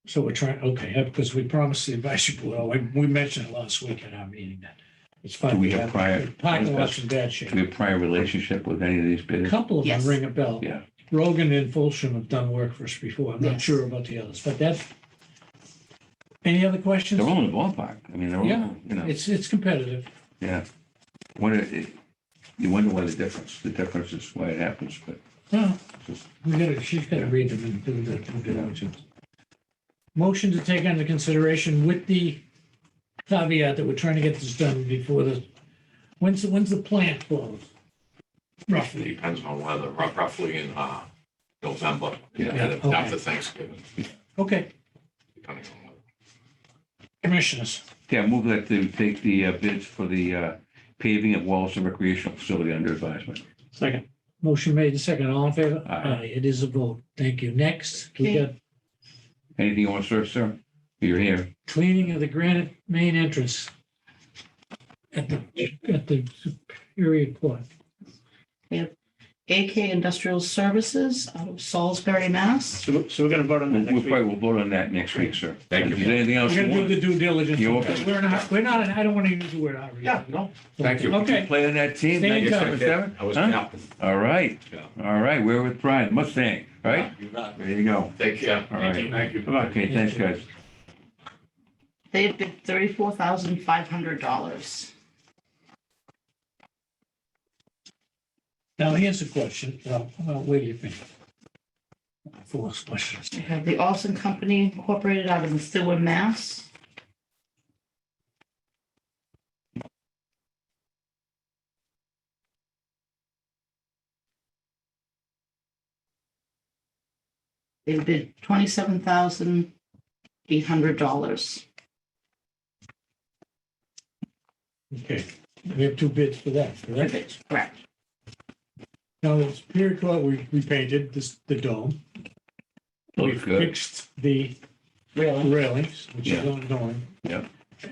so we're trying, okay, because we promised the advisory board, we mentioned it last week at our meeting that it's fine. Do we have prior- Parking lot's in bad Do shape. we have prior relationship with any of these A bidders? couple of them Yes. ring a bell. Yeah. Rogan and Fulsham have done work for us before. I'm not Yes. sure about the others, but that. Any other questions? They're all in the ballpark. I mean, they're Yeah. all, you know, It's competitive. yeah. You wonder why the difference is why it happens, but Well, she's gotta read them and do the due diligence. Motion to take under consideration with the caveat that we're trying to get this done before when's the plant close? Roughly. Depends on weather, roughly in November, Yeah. Okay. after Thanksgiving, Okay, depending on weather. commissioners, yeah, move that to take the bids for the paving at Wallaston Recreational Facility under advisement. Second. motion made and second, all in favor? Aye. It is a vote. Thank you. Next, we Okay. got Anything you want to serve, sir? You're here. cleaning of the granite main entrance at the Superior Court. AK Industrial Services out of Salisbury, Mass. So we're gonna vote on that We'll next week. probably will vote on that next week, sir. Thank you. Is there anything else We're you gonna do want? the due diligence. You okay? We're not, I don't want to use the word hurry. Yeah, no, thank you. Okay. Play on that team? Stay in Yes, I 97? did. I was Huh? captain. All right, Yeah. all right, we're with Brian, Mustang, right? You bet. There you go. Take care. All right. Thank you. Bye-bye. Okay, thanks, guys. They have bid $34,500. Now, here's a question. Where do you think? Fourth question. We have the Olson Company Incorporated out of Methuen, Mass. They bid $27,800. Okay, we have two bids for that, correct? Perfect, correct. Now, the Superior Court, we painted the dome. We Looks good. fixed the Really? railings, which is Yeah. ongoing. Yep.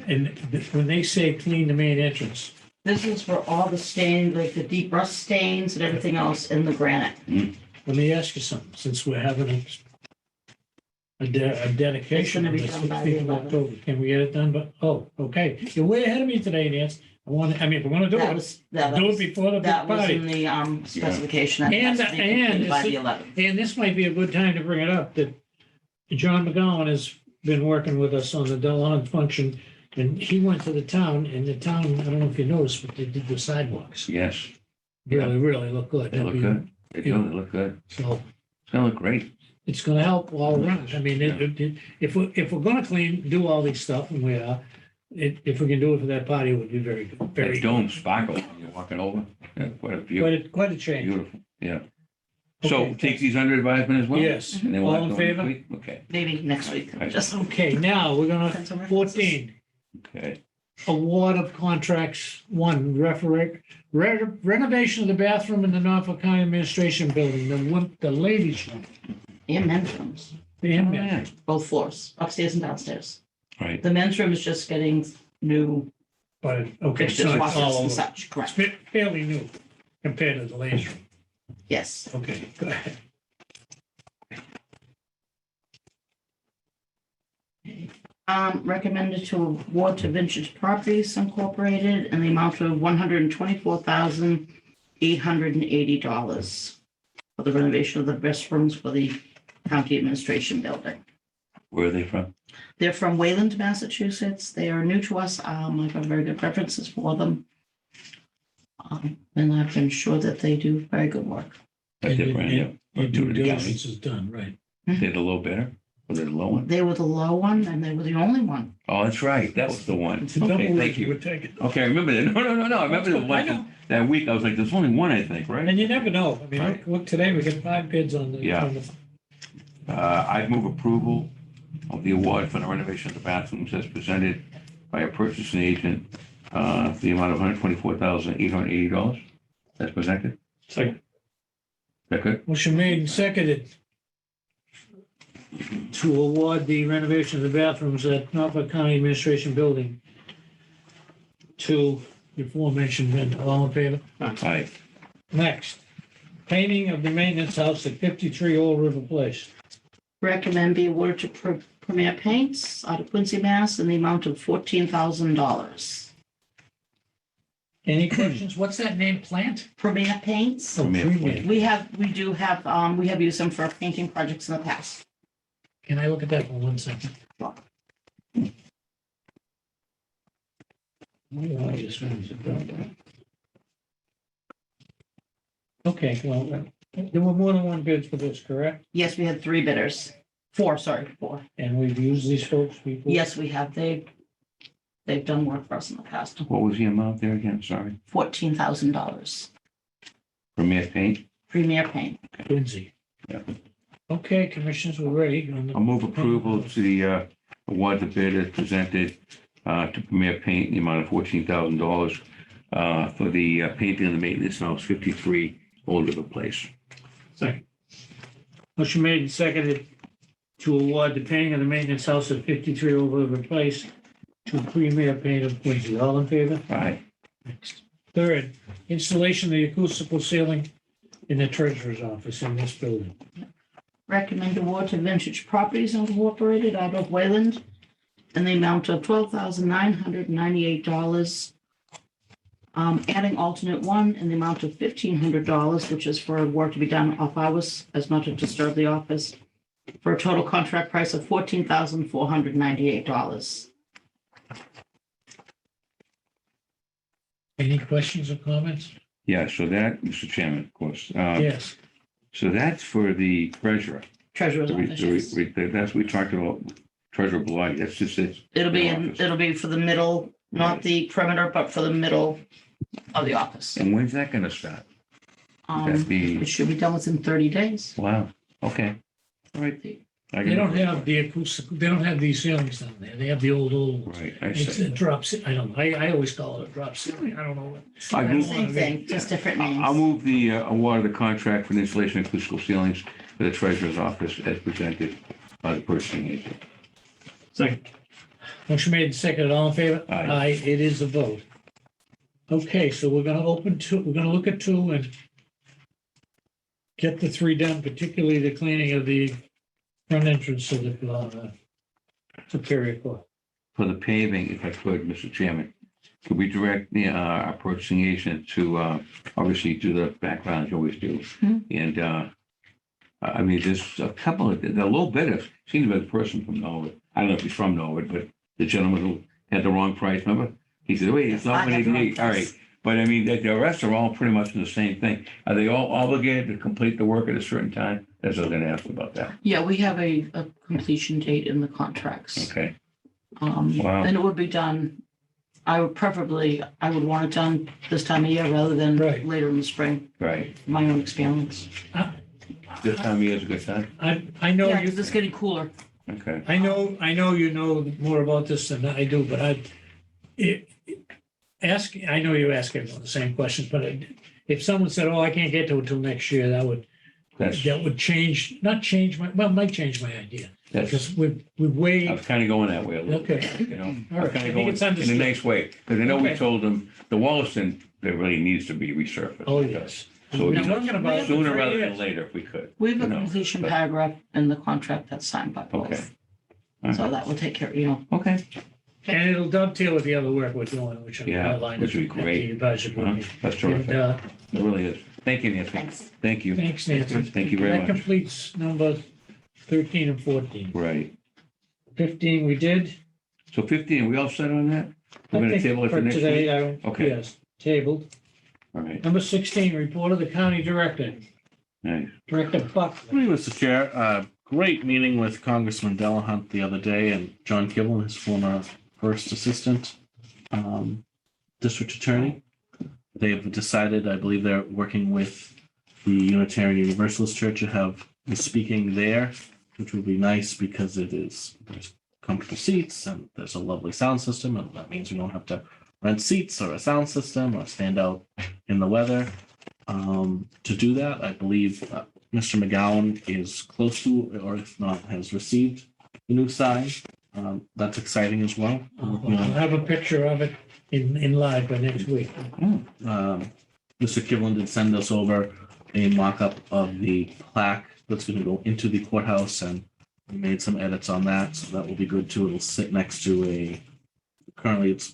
And when they say clean the main entrance, This is for all the stains, like the deep rust stains and everything else in the granite. let me ask you something, since we're having a dedication on be the done by the 16th of 11th. October, can we get it done? But, okay, you're way ahead of me today, Nance. If we're gonna do That it, was, that do it was, before the big that was party. in the specification. That And- has to be and completed by is the it- 11th. And this might be a good time to bring it up, that John McGowan has been working with us on the Delon function, and he went to the town, and the town, I don't know if you noticed, but they did the sidewalks. Yes, Really look good. they look good. They do, they look good. So It's gonna look great. it's gonna help all around. I mean, if we're gonna do all these stuff, and we are, if we can do it for that party, it would be very good, very That dome sparkles when you're walking over. Yeah, what a view. quite a change. Beautiful, yeah. So Okay, take these under advisement as well? Yes, And then we'll all have in to- favor? Okay, Maybe next week. Right. Just Okay, now we're gonna, Depends on references. 14, okay. award of contracts, one, renovation of the bathroom in the Norfolk County Administration Building, the ladies' room. And men's rooms, The Oh, inmate. yeah. both floors, upstairs and downstairs. Right, The men's room is just getting new But, okay, Fixtures, so it's washers all and over. such, It's correct. fairly new compared to the last room. Yes. Okay, go ahead. Recommended to award to Vintage Properties Incorporated in the amount of $124,880 for the renovation of the restrooms for the county administration building. Where are they from? They're from Wayland, Massachusetts. They are new to us. I've got very good references for them. And I've been sure that they do very good work. That's And it, brand new. Your due New to the county. diligence is done, right? They're the low bidder? Or they're the low one? They were the low one and they were the only one. Oh, that's right. That was the one. It's a Okay, double thank rate you you. would take it. Okay, I remember that. No. I remember the I one know. that week. I was like, there's only one, I think, right? And you never know. I mean, Right. look, today we get 5 bids on the. Yeah. on the- I move approval of the award for the renovation of the bathrooms as presented by a purchasing agent for the amount of $124,880. That's presented. Second. Is that good? Motion made and seconded to award the renovation of the bathrooms at Norfolk County Administration Building to the aforementioned vendor. All in favor? Aye. Next, painting of the maintenance house at 53 Old River Place. Recommend be awarded to Premier Paints out of Quincy, Mass. In the amount of $14,000. Any questions? What's that name? Plant? Premier Paints. Oh, Premier Premier. We have used them for painting projects in the past. Can I look at that for 1 second? Sure. Oh, I just wanted to go down. Okay, well, there were more than one bids for this, correct? Yes, we had 3 bidders. 4, sorry, 4. And we've used these folks before? Yes, we have. They've done work for us in the past. What was the amount there again? Sorry. $14,000. Premier Paint. Premier Paint. Quincy. Yeah. Okay, commissioners, we're ready. on the- I'll move approval to the award the bid as presented to Premier Paint in the amount of $14,000 for the painting of the maintenance house, 53 Old River Place. Second. Motion made and seconded to award the painting of the maintenance house at 53 Old River Place to Premier Paint of Quincy. All in favor? Aye. Next. Third, installation of the acoustical ceiling in the treasurer's office in this building. Recommend award to Vintage Properties Incorporated out of Wayland in the amount of $12,998. Adding alternate 1 in the amount of $1,500, which is for work to be done off hours as not to disturb the office, for a total contract price of $14,498. Any questions or comments? Yeah, so that, Mr. Chairman, of course. Yes. So that's for the treasurer. Treasurer's office. Yes. That's, we talked about treasurer Blight. That's just it. It'll be office. it'll be for the middle, not the perimeter, but for the middle of the office. And when's that going to start? That'd It be, should be done within 30 days. wow, okay. All right. I They can- don't have the acoustic, they don't have these ceilings down there. They have the old ones. Right, I It's see. a drop, I don't, I always call it a drop ceiling. I don't know. I don't move- Same thing, just different names. I'll move the award of the contract for the installation of acoustical ceilings for the treasurer's office as presented by the purchasing agent. Second. Motion made and seconded. All in favor? Aye. It is a vote. Okay, so we're gonna we're gonna look at 2 and get the 3 done, particularly the cleaning of the front entrance of the Superior Court. For the paving, if I could, Mr. Chairman, could we direct our purchasing agent to obviously do the background you always do? Mhm. And I mean, there's a couple of, the low bidders, seems to be the person from Norwood. I don't know if he's from Norwood, but the gentleman who had the wrong price, remember? He said, wait, it's I not have the wrong 188. All right. price. But I mean, the rest are all pretty much the same thing. Are they all obligated to complete the work at a certain time? That's what I was going to ask about that. Yeah, we have a completion date in the contracts. Okay. Wow. And it would be done, I would want it done this time of year rather than Right. later in the spring, Right. my own experience. This time of year is a good time? I know Yeah, you, because it's getting cooler. Okay. I know you know more about this than I do, but I know you ask everyone the same questions, but if someone said, oh, I can't get to it till next year, that would That's, that would change, not change my, well, might change my idea. that's, Because we've I waived, was kind of going that way a little bit. okay. You know, All I'm right, kind I of think going it's in a understood. nice way, because I know we Okay. told them the Wollaston, that really needs to be resurfaced. Oh, yes. So We've we been talking about it for sooner 3 rather than years. later if we could. We have a you know, completion but- paragraph in the contract that's signed by Okay. both. All So right. that will take care, you know, Okay. And it'll dovetail with the other work we're doing, which I Yeah, outlined which at would be great. the advisory board Huh? meeting. That's And, terrific. It really is. Thank you, Nancy. thanks. Thank you. thanks, Nancy. Thank you very That much. completes number 13 and 14. Right. 15 we did. So 15, we all set on that? We're I going to think table it for next today, week? I don't- Okay. Yes, tabled. All right. Number 16, report of the county director, Nice. Director Good Buckler. evening, Mr. Chair. Great meeting with Congressman Delahunt the other day and John Kibble, his former first assistant district attorney. They've decided, I believe they're working with the Unitarian Universalist Church to have the speaking there, which would be nice because there's comfortable seats and there's a lovely sound system, and that means we don't have to rent seats or a sound system or stand out in the weather. To do that, I believe Mr. McGowan is close to, or if not, has received the new sign. That's exciting as well. I'll have a picture of it in live by next week. Mr. Kivlin did send us over a mock-up of the plaque that's going to go into the courthouse, and we made some edits on that, so that will be good too. It'll sit next to currently it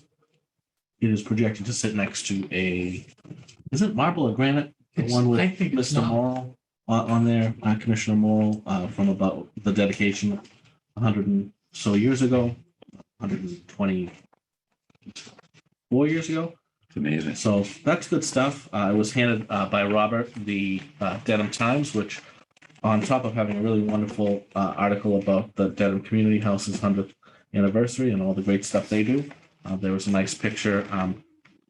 is projected to sit next to is it marble or granite? The one with I think it's Mr. not. Morrell on there, Commissioner Morrell, from about the dedication 100 and so years ago, 124 years ago. It's amazing. So that's good stuff. It was handed by Robert, the Dedham Times, which on top of having a really wonderful article about the Dedham Community House's 100th anniversary and all the great stuff they do, there was a nice picture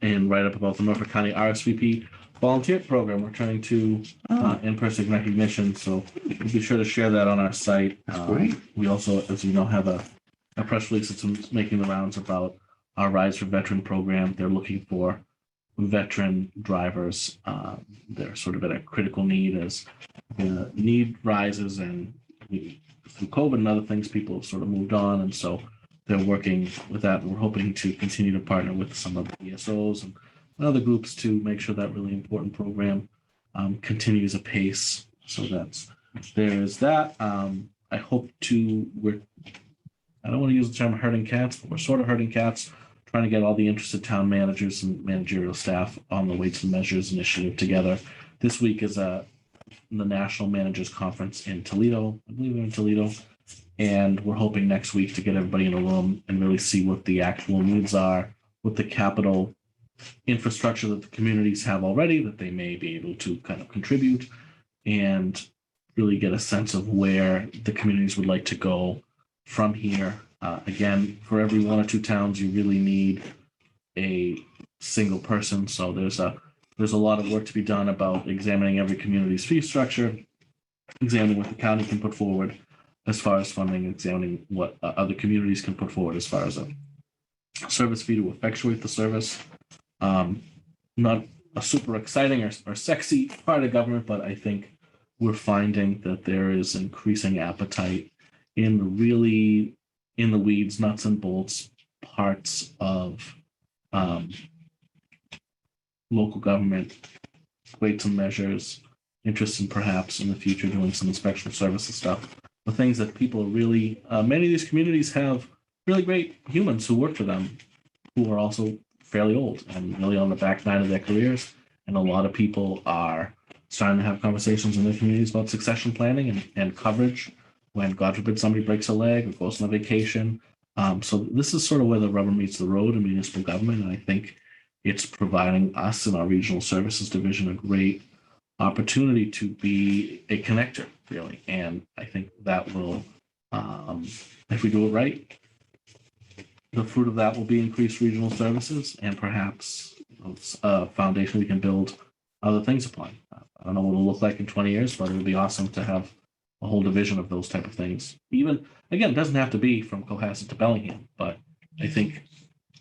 and write-up about the Norfolk County RSVP volunteer program returning to in-person recognition. So we'll be sure to share that on our site. That's great. We also, as you know, have a press release that's making the rounds about our Rise for Veteran program. They're looking for veteran drivers. They're sort of at a critical need as the need rises, and through COVID and other things, people have sort of moved on. And so they're working with that. And we're hoping to continue to partner with some of the ESOs and other groups to make sure that really important program continues apace. So there's that. I hope I don't want to use the term herding cats, but we're sort of herding cats, trying to get all the interested town managers and managerial staff on the Weights and Measures initiative together. This week is the National Managers Conference in Toledo. I believe they're in Toledo. And we're hoping next week to get everybody in a room and really see what the actual needs are, what the capital infrastructure that the communities have already that they may be able to kind of contribute, and really get a sense of where the communities would like to go from here. Again, for every one or two towns, you really need a single person. So there's a lot of work to be done about examining every community's fee structure, examining what the county can put forward as far as funding, examining what other communities can put forward as far as a service fee to effectuate the service. Not a super exciting or sexy part of government, but I think we're finding that there is increasing appetite in the really in the weeds, nuts and bolts parts of local government, weights and measures, interest in perhaps in the future doing some inspection services stuff. The things that people are really, many of these communities have really great humans who work for them, who are also fairly old and really on the back nine of their careers. And a lot of people are starting to have conversations in their communities about succession planning and coverage when, God forbid, somebody breaks a leg or goes on a vacation. So this is sort of where the rubber meets the road in municipal government. And I think it's providing us in our regional services division a great opportunity to be a connector, really. And I think that will, if we do it right, the fruit of that will be increased regional services and perhaps a foundation we can build other things upon. I don't know what it'll look like in 20 years, but it would be awesome to have a whole division of those type of things. Even, again, it doesn't have to be from Cohasset to Bellingham, but I think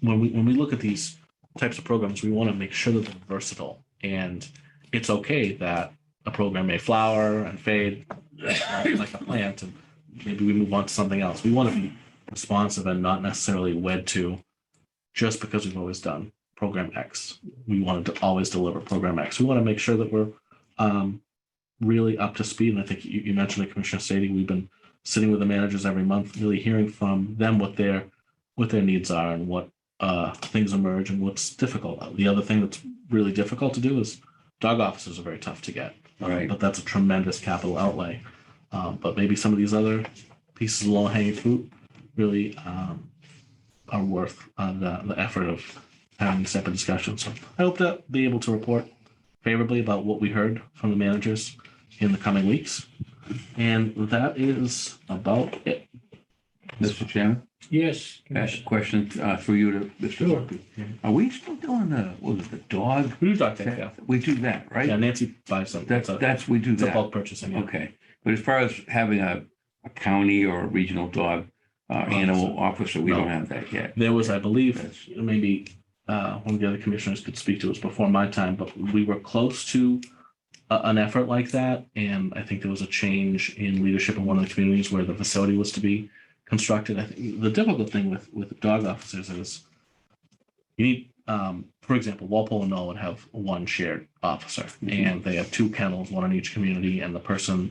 when we look at these types of programs, we want to make sure that they're versatile. And it's okay that a program may flower and fade like a plant, and maybe we move on to something else. We want to be responsive and not necessarily wed to just because we've always done program X. We wanted to always deliver program X. We want to make sure that we're really up to speed. And I think you mentioned it, Commissioner Sadie, we've been sitting with the managers every month, really hearing from them what their needs are and what things emerge and what's difficult. The other thing that's really difficult to do is dog officers are very tough to get. Right. But that's a tremendous capital outlay. But maybe some of these other pieces of low-hanging fruit really are worth the effort of having this type of discussion. So I hope to be able to report favorably about what we heard from the managers in the coming weeks. And that is about it. Mr. Chairman, Yes. ask a question for you to Mr. Sure. Murphy. Are we still doing the dog? We do dog take, yeah. We do that, right? Yeah, Nancy buys some. We do It's a that. bulk purchasing. Yeah. Okay. But as far as having a county or a regional dog animal officer, we No. don't have that yet. There was, I believe, That's- maybe one of the other commissioners could speak to us before my time, but we were close to an effort like that. And I think there was a change in leadership in one of the communities where the facility was to be constructed. I think the difficult thing with dog officers is you need, for example, Walpole and Norwood have one shared officer, and they have two kennels, one in each community. And the person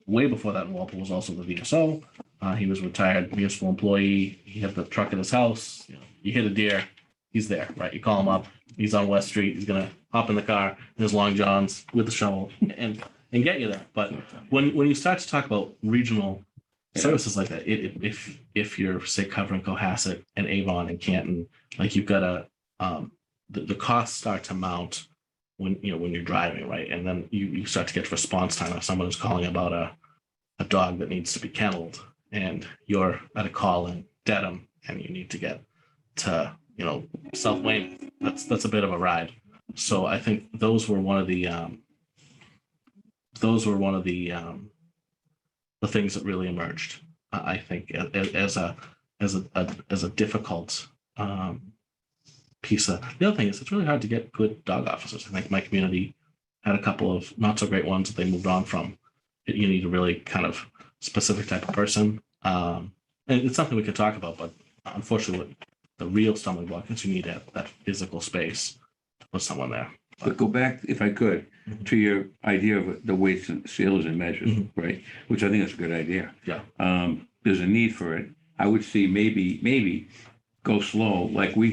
way before that in Walpole was also the VSO. He was a retired municipal employee. He had the truck at his house. You hit a deer, he's there, right? You call him up. He's on West Street. He's gonna hop in the car in his long johns with the shovel and get you there. But when you start to talk about regional services like that, if you're say covering Cohasset and Avon and Canton, like you've got the costs start to mount when you're driving, right? And then you start to get response time if someone is calling about a dog that needs to be kenneled, and you're at a call in Dedham and you need to get to South Wayne. That's a bit of a ride. So I think those were one of the things that really emerged. I think as a difficult piece of the other thing is it's really hard to get good dog officers. I think my community had a couple of not so great ones that they moved on from. You need a really kind of specific type of person, and it's something we could talk about. But unfortunately, the real stumbling block is you need that physical space to put someone there. But go back, if I could, to your idea of the weights and scales and measures, right? Which I think is a good idea. Yeah. There's a need for it. I would see maybe go slow. Like we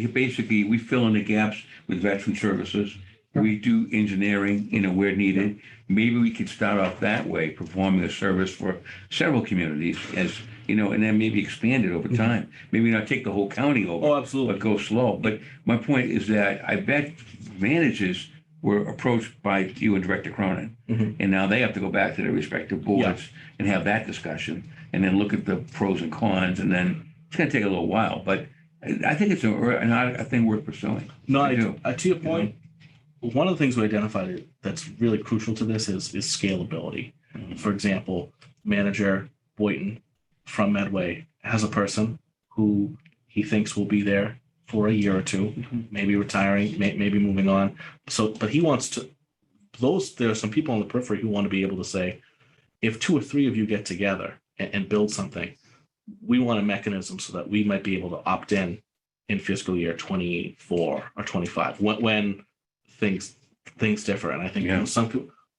fill in the gaps with veteran services. We do engineering, where needed. Maybe we could start off that way, performing a service for several communities and then maybe expand it over time. Maybe not take the whole county over. Oh, absolutely. But go slow. But my point is that I bet managers were approached by you and Director Cronin. And now they have to go back to their respective boards and have that discussion and then look at the pros and cons. And then it's going to take a little while. But I think it's a thing worth pursuing. No, I do. To your point, one of the things we identified that's really crucial to this is scalability. For example, manager Boynton from Medway has a person who he thinks will be there for a year or two, maybe retiring, maybe moving on. But he wants to. There are some people on the periphery who want to be able to say, if 2 or 3 of you get together and build something, we want a mechanism so that we might be able to opt in fiscal year 24 or 25 when things differ. And I think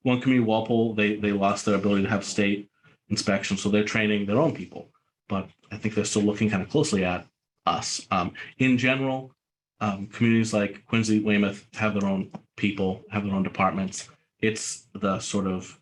one community, Walpole, they lost their ability to have state inspection, so they're training their own people. But I think they're still looking kind of closely at us. In general, communities like Quincy, Weymouth have their own people, have their own departments. It's the sort of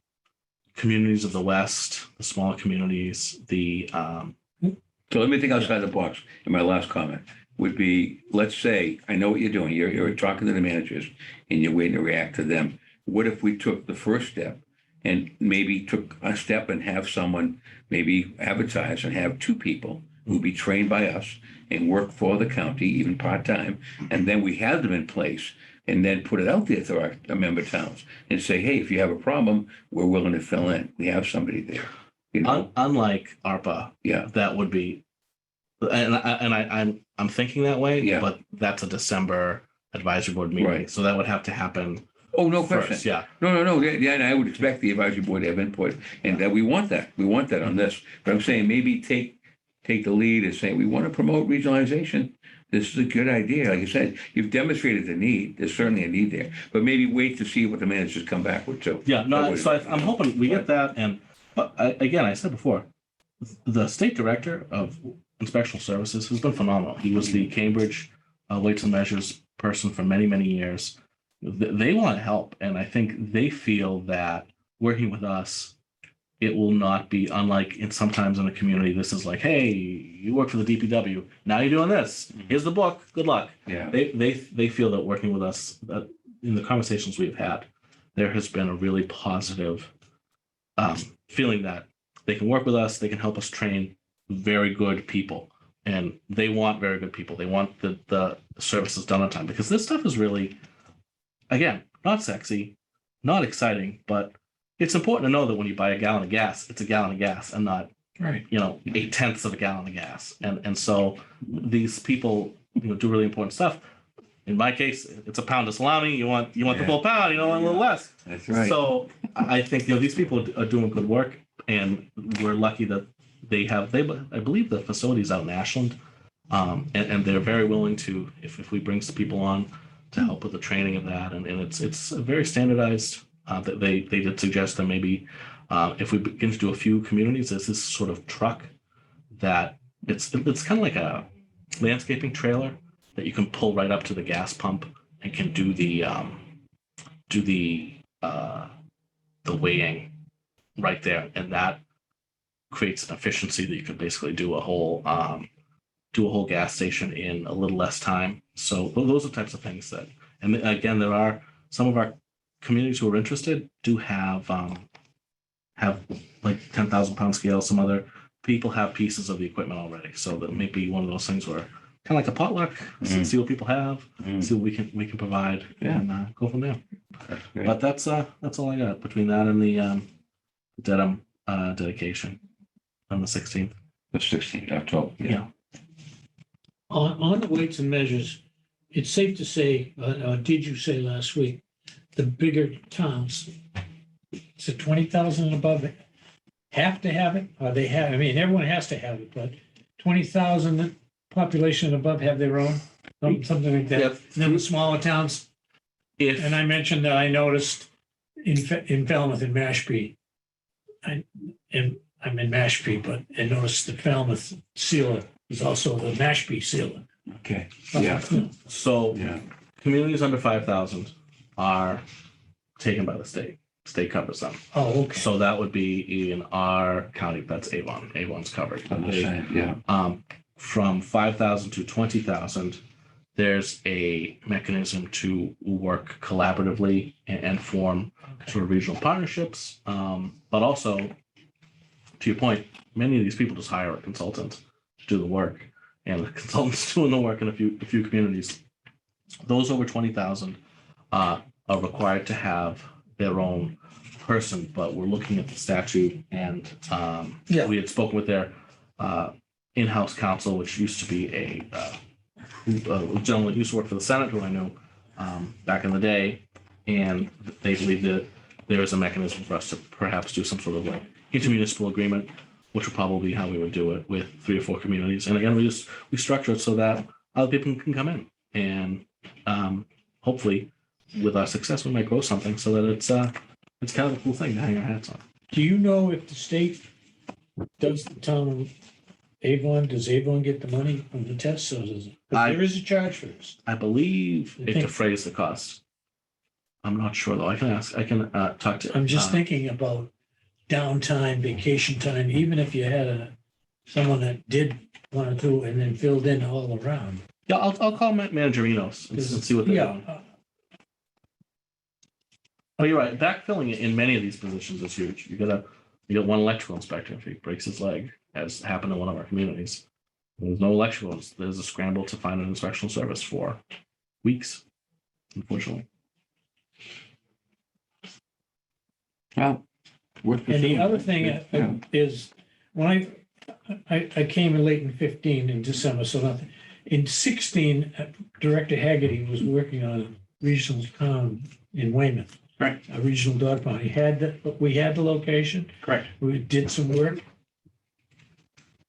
communities of the West, the smaller communities, So let me think outside the box. And my last comment would be, let's say, I know what you're doing. You're talking to the managers and you're waiting to react to them. What if we took the first step and maybe took a step and have someone maybe advertise and have 2 people who be trained by us and work for the county, even part-time, and then we have them in place and then put it out there to our member towns and say, hey, if you have a problem, we're willing to fill in. We have somebody there. Unlike ARPA, that would be, and I'm thinking that way. Yeah. But that's a December advisory board meeting, Right. so that would have to happen Oh, no question. first. Yeah. No. Yeah, and I would expect the advisory board to have input, and that we want that. We want that on this. But I'm saying maybe take the lead and say, we want to promote regionalization. This is a good idea. Like you said, you've demonstrated the need. There's certainly a need there. But maybe wait to see what the managers come back with too. Yeah, no, so I'm hoping we get that. And but again, I said before, the state director of inspectional services has been phenomenal. He was the Cambridge weights and measures person for many, many years. They want to help, and I think they feel that working with us, it will not be unlike sometimes in a community. This is like, hey, you work for the DPW, now you're doing this. Here's the book. Good luck. Yeah. They feel that working with us, that in the conversations we've had, there has been a really positive feeling that they can work with us, they can help us train very good people, and they want very good people. They want the services done on time, because this stuff is really, again, not sexy, not exciting, but it's important to know that when you buy a gallon of gas, it's a gallon of gas and not, Right. 8/10 of a gallon of gas. And so these people, do really important stuff. In my case, it's a pound of salami. You want the Yeah. full pound, a little less. That's right. So I think these people are doing good work, and we're lucky that I believe the facility's out in Ashland, and they're very willing to, if we bring some people on to help with the training of that, and it's very standardized. That they did suggest that maybe if we begin to do a few communities, there's this sort of truck that it's kind of like a landscaping trailer that you can pull right up to the gas pump and can do the weighing right there, and that creates an efficiency that you can basically do a whole gas station in a little less time. So those are the types of things that, and again, there are some of our communities who are interested do have like 10,000 pound scale. Some other people have pieces of the equipment already, so that may be one of those things where kind of like a potluck, see what people have, see what we can provide, and go from there. That's great. But that's all I got between that and the Dedham dedication on the 16th. The 16th October. Yeah. On the weights and measures, it's safe to say, or did you say last week, the bigger towns, is it 20,000 and above, have to have it? Or they have, everyone has to have it, but 20,000 population and above have their own, something like that. Yep. And then the smaller towns, and I mentioned that I noticed in Falmouth and Mashpee, I'm in Mashpee, but I noticed the Falmouth sealer is also the Mashpee sealer. Okay. Yeah. So Yeah. communities under 5,000 are taken by the state. State covers them. Oh, okay. So that would be in our county. That's Avon. Avon's covered. Yeah. From 5,000 to 20,000, there's a mechanism to work collaboratively and form sort of regional partnerships. But also, to your point, many of these people just hire a consultant to do the work, and the consultant's doing the work in a few communities. Those over 20,000 are required to have their own person, but we're looking at the statute, and we had spoken with their in-house counsel, which used to be a gentleman who used to work for the Senate, who I knew back in the day, and they believe that there is a mechanism for us to perhaps do some sort of like intermunicipal agreement, which would probably be how we would do it with 3 or 4 communities. And again, we structure it so that other people can come in, and hopefully with our success, we might grow something so that it's kind of a cool thing to hang our hats on. Do you know if the state does the town of Avon, does Avon get the money from the test? So there is a charge for this. I believe I it think- defrays the cost. I'm not sure though. I can talk to. I'm just thinking about downtime, vacation time, even if you had someone that did one or two and then filled in all around. Yeah, I'll call Manager Enos and see what they're doing. Yeah, Oh, you're right. Backfilling in many of these positions is huge. You got one electrical inspector. If he breaks his leg, as happened in one of our communities, there's no electrical. There's a scramble to find an inspectional service for weeks, unfortunately. Well, and the other thing is, when I came in late in 15 in December, so nothing. In 16, Director Haggerty was working on regional town in Weymouth. Right. A regional dog pound. We had the location. Correct, We did some work.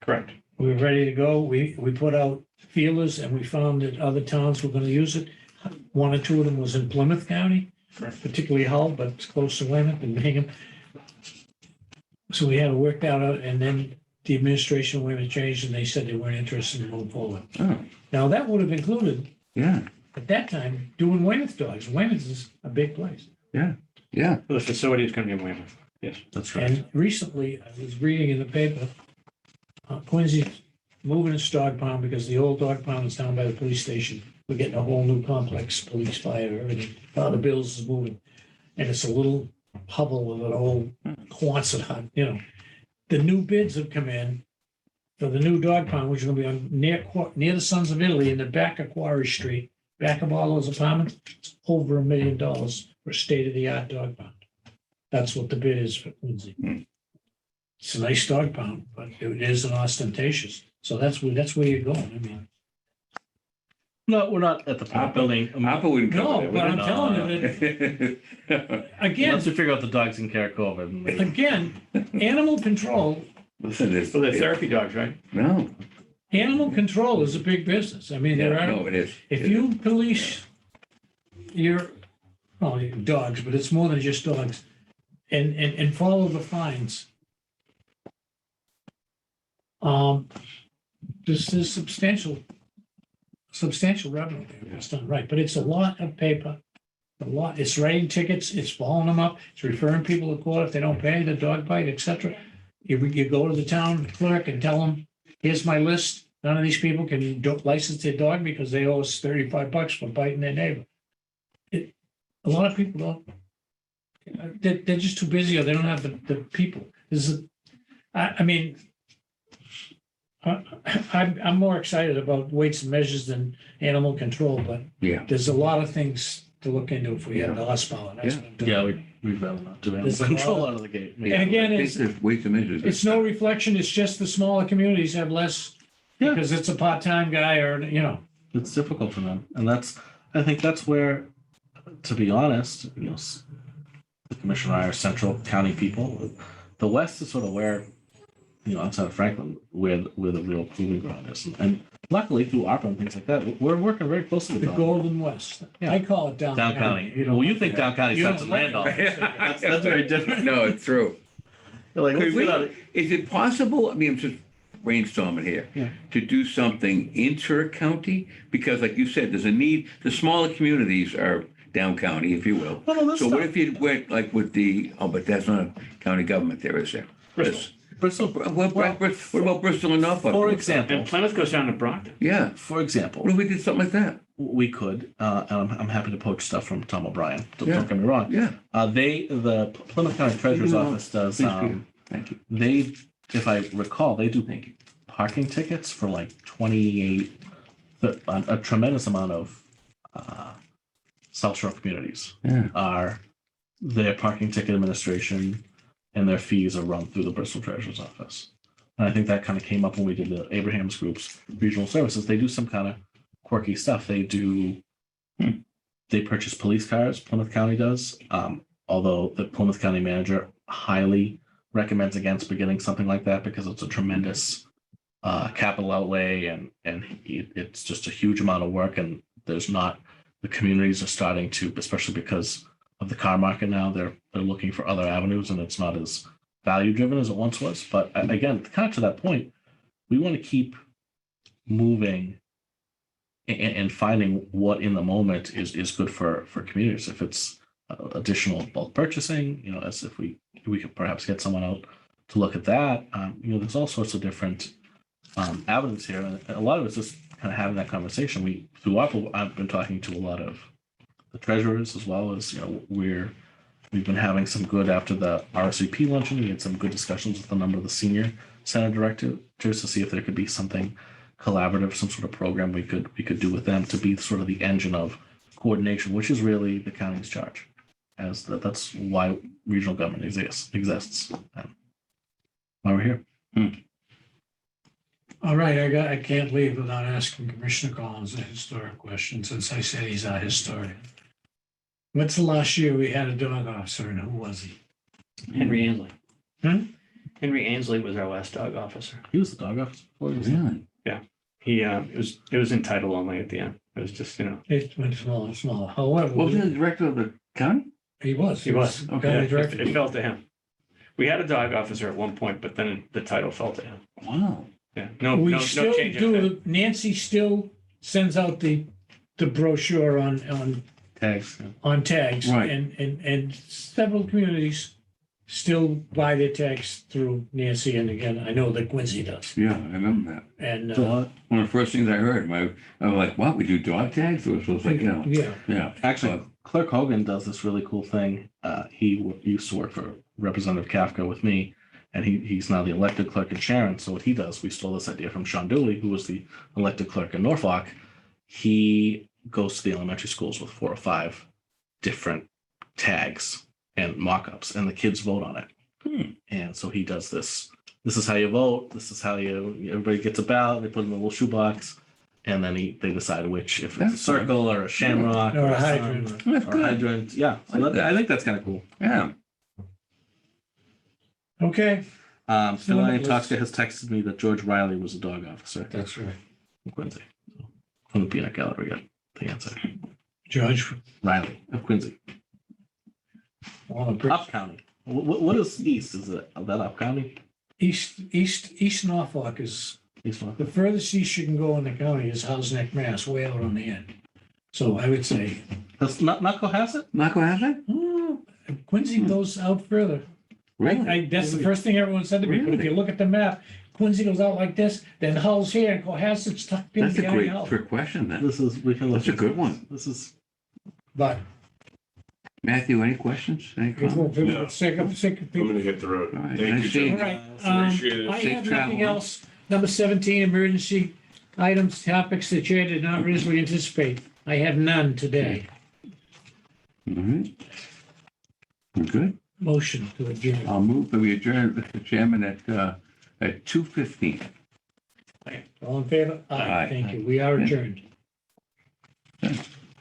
correct. We were ready to go. We put out feelers and we found that other towns were going to use it. One or two of them was in Plymouth County, Correct. particularly Hull, but it's close to Weymouth and Hingham. So we had to work that out, and then the administration of Weymouth changed and they said they weren't interested in moving forward. Oh, Now, that would have included, yeah, at that time, doing Weymouth dogs. Weymouth is a big place. yeah. The facility is going to be in Weymouth. Yes. That's right. And recently, I was reading in the paper, Quincy's moving its dog pound because the old dog pound is down by the police station. We're getting a whole new complex, police, fire, everything. The bills is moving. And it's a little hovel of an old Quonset hut, you know. The new bids have come in for the new dog pound, which is going to be on near the Sons of Italy in the back of Quarry Street, back of all those apartments. It's over $1 million for a state-of-the-art dog pound. That's what the bid is for Quincy. It's a nice dog pound, but it isn't ostentatious. So that's where you're going. I mean, No, we're not at the point of building. Papa wouldn't no, cover but I'm that, telling you would that, he? again, Once we figure out the dogs can carry COVID. again, animal control, Listen, it's, For the therapy dogs, right? no, animal control is a big business. I mean, there are, no, it is. if you police your, well, your dogs, but it's more than just dogs, and follow the fines. This is substantial revenue there if it's done right, but it's a lot of paper. It's writing tickets, it's following them up, it's referring people to court if they don't pay the dog bite, et cetera. You go to the town clerk and tell them, here's my list. None of these people can license their dog because they owe us $35 for biting their neighbor. A lot of people don't. They're just too busy or they don't have the people. I'm more excited about weights and measures than animal control, but Yeah, there's a lot of things to look into if we have the horsepower. That's what I'm doing. Yeah, we'd rather not do animal There's a control lot out of the gate. And again, I think it's- there's weights and measures. It's no reflection, it's just the smaller communities have less Yeah. because it's a part-time guy or, you know. It's difficult for them, and I think that's where, to be honest, the commissioner and I are central county people. The West is sort of where, outside of Franklin, where the real proving ground is, and luckily through ARPA and things like that, we're working very closely The with them. Golden West. Yeah. I call it down. Down county. Well, you think down county You starts don't in like Randolph. it. That's very different. No, it's true. You're like, let's Could we- get out of- Is it possible, I mean, I'm just brainstorming here, Yeah. to do something inter-county? Because like you said, there's a need, the smaller communities are down county, if you will. No, that's So what not- if you went like with but that's not a county government there, is there? Bristol. Bristol, What about Bristol and Norfolk? for example, And Plymouth goes down to Brockton. Yeah, for example, what if we did something like that? we could, and I'm happy to poach stuff from Tom O'Brien. Don't Yeah. get me wrong. Yeah. The Plymouth County Treasurer's No, Office does. please, Peter. Thank you. They, if I recall, they do parking tickets for like 28, a tremendous amount of South Shore communities Yeah. are their parking ticket administration, and their fees are run through the Bristol Treasurer's Office. And I think that kind of came up when we did the Abraham's Group's regional services. They do some kind of quirky stuff. They purchase police cars, Plymouth County does. Although the Plymouth County manager highly recommends against beginning something like that because it's a tremendous capital outlay and it's just a huge amount of work, and there's not, the communities are starting to, especially because of the car market now, they're looking for other avenues, and it's not as value driven as it once was. But again, kind of to that point, we want to keep moving and finding what in the moment is good for communities. If it's additional bulk purchasing, as if we could perhaps get someone out to look at that. There's all sorts of different avenues here, and a lot of it's just kind of having that conversation. Through ARPA, I've been talking to a lot of the treasurers, as well as we've been having some good, after the RSVP luncheon, we had some good discussions with a number of the senior center directors to see if there could be something collaborative, some sort of program we could do with them to be sort of the engine of coordination, which is really the county's charge. That's why regional government exists. And why we're here. All right, I can't leave without asking Commissioner Collins a historic question, since I said he's our historian. What's the last year we had a dog officer and who was he? Henry Ansley. Hmm? Henry Ansley was our last dog officer. He was the dog officer before. He was the- Really? He, it was in title only at the end. It was just, It went smaller, smaller. However, What was he the director of the county? he was. he was. Okay. County It director. fell to him. We had a dog officer at one point, but then the title fell to him. Wow. Yeah, no We no still change in that. do, Nancy still sends out the brochure on Tags. tags. Right. And several communities still buy their tags through Nancy. And again, I know that Quincy does. Yeah, I remember that. And, Dog. One of the first things I heard, I was like, what, we do dog tags? It was like, yeah, yeah. Actually, Clerk Hogan does this really cool thing. Used to work for Representative Kafka with me, and he's now the elected clerk in Sharon. So what he does, we stole this idea from Sean Dooley, who was the elected clerk in Norfolk. He goes to the elementary schools with 4 or 5 different tags and mock-ups, and the kids vote on it. And so he does this. This is how you vote. This is how everybody gets a ballot. They put it in a little shoebox, and then they decide which, if it's a That's fun. circle or a shamrock Or a sun hydrant. That's or a good. hydrant. Yeah, so I think that's kind of cool. Yeah. okay. Phil Limitless. Tosca has texted me that George Riley was a dog officer That's right. in Quincy. So, from the peanut gallery, got the answer. George. Riley of Quincy. Up County. What is east? Is it that Up County? East Norfolk is, East one. the furthest east you can go in the county is Housneck, Mass, way out on the end. So I would say, Does not Cohasset? Marco has it? Quincy goes out further. That's the first thing everyone said to me, but if you look at the map, Quincy goes out like this, then Hull's here, and Cohasset's tucked in That's a behind great Hull. trick question then. We can look. That's a good one. This is But Matthew, any questions? Any comments? No. sick of I'm gonna hit the road. All right, Thank nice you, seeing Jim. All right. Appreciate it. I Safe have travel, nothing huh? else. Number 17, emergency items, topics the chair did not reasonably anticipate. I have none today. All right. We're good. Motion to adjourn. I'll move that we adjourn, Mr. Chairman, at 2:15. All in favor? Aye. Thank you. We are adjourned. Good.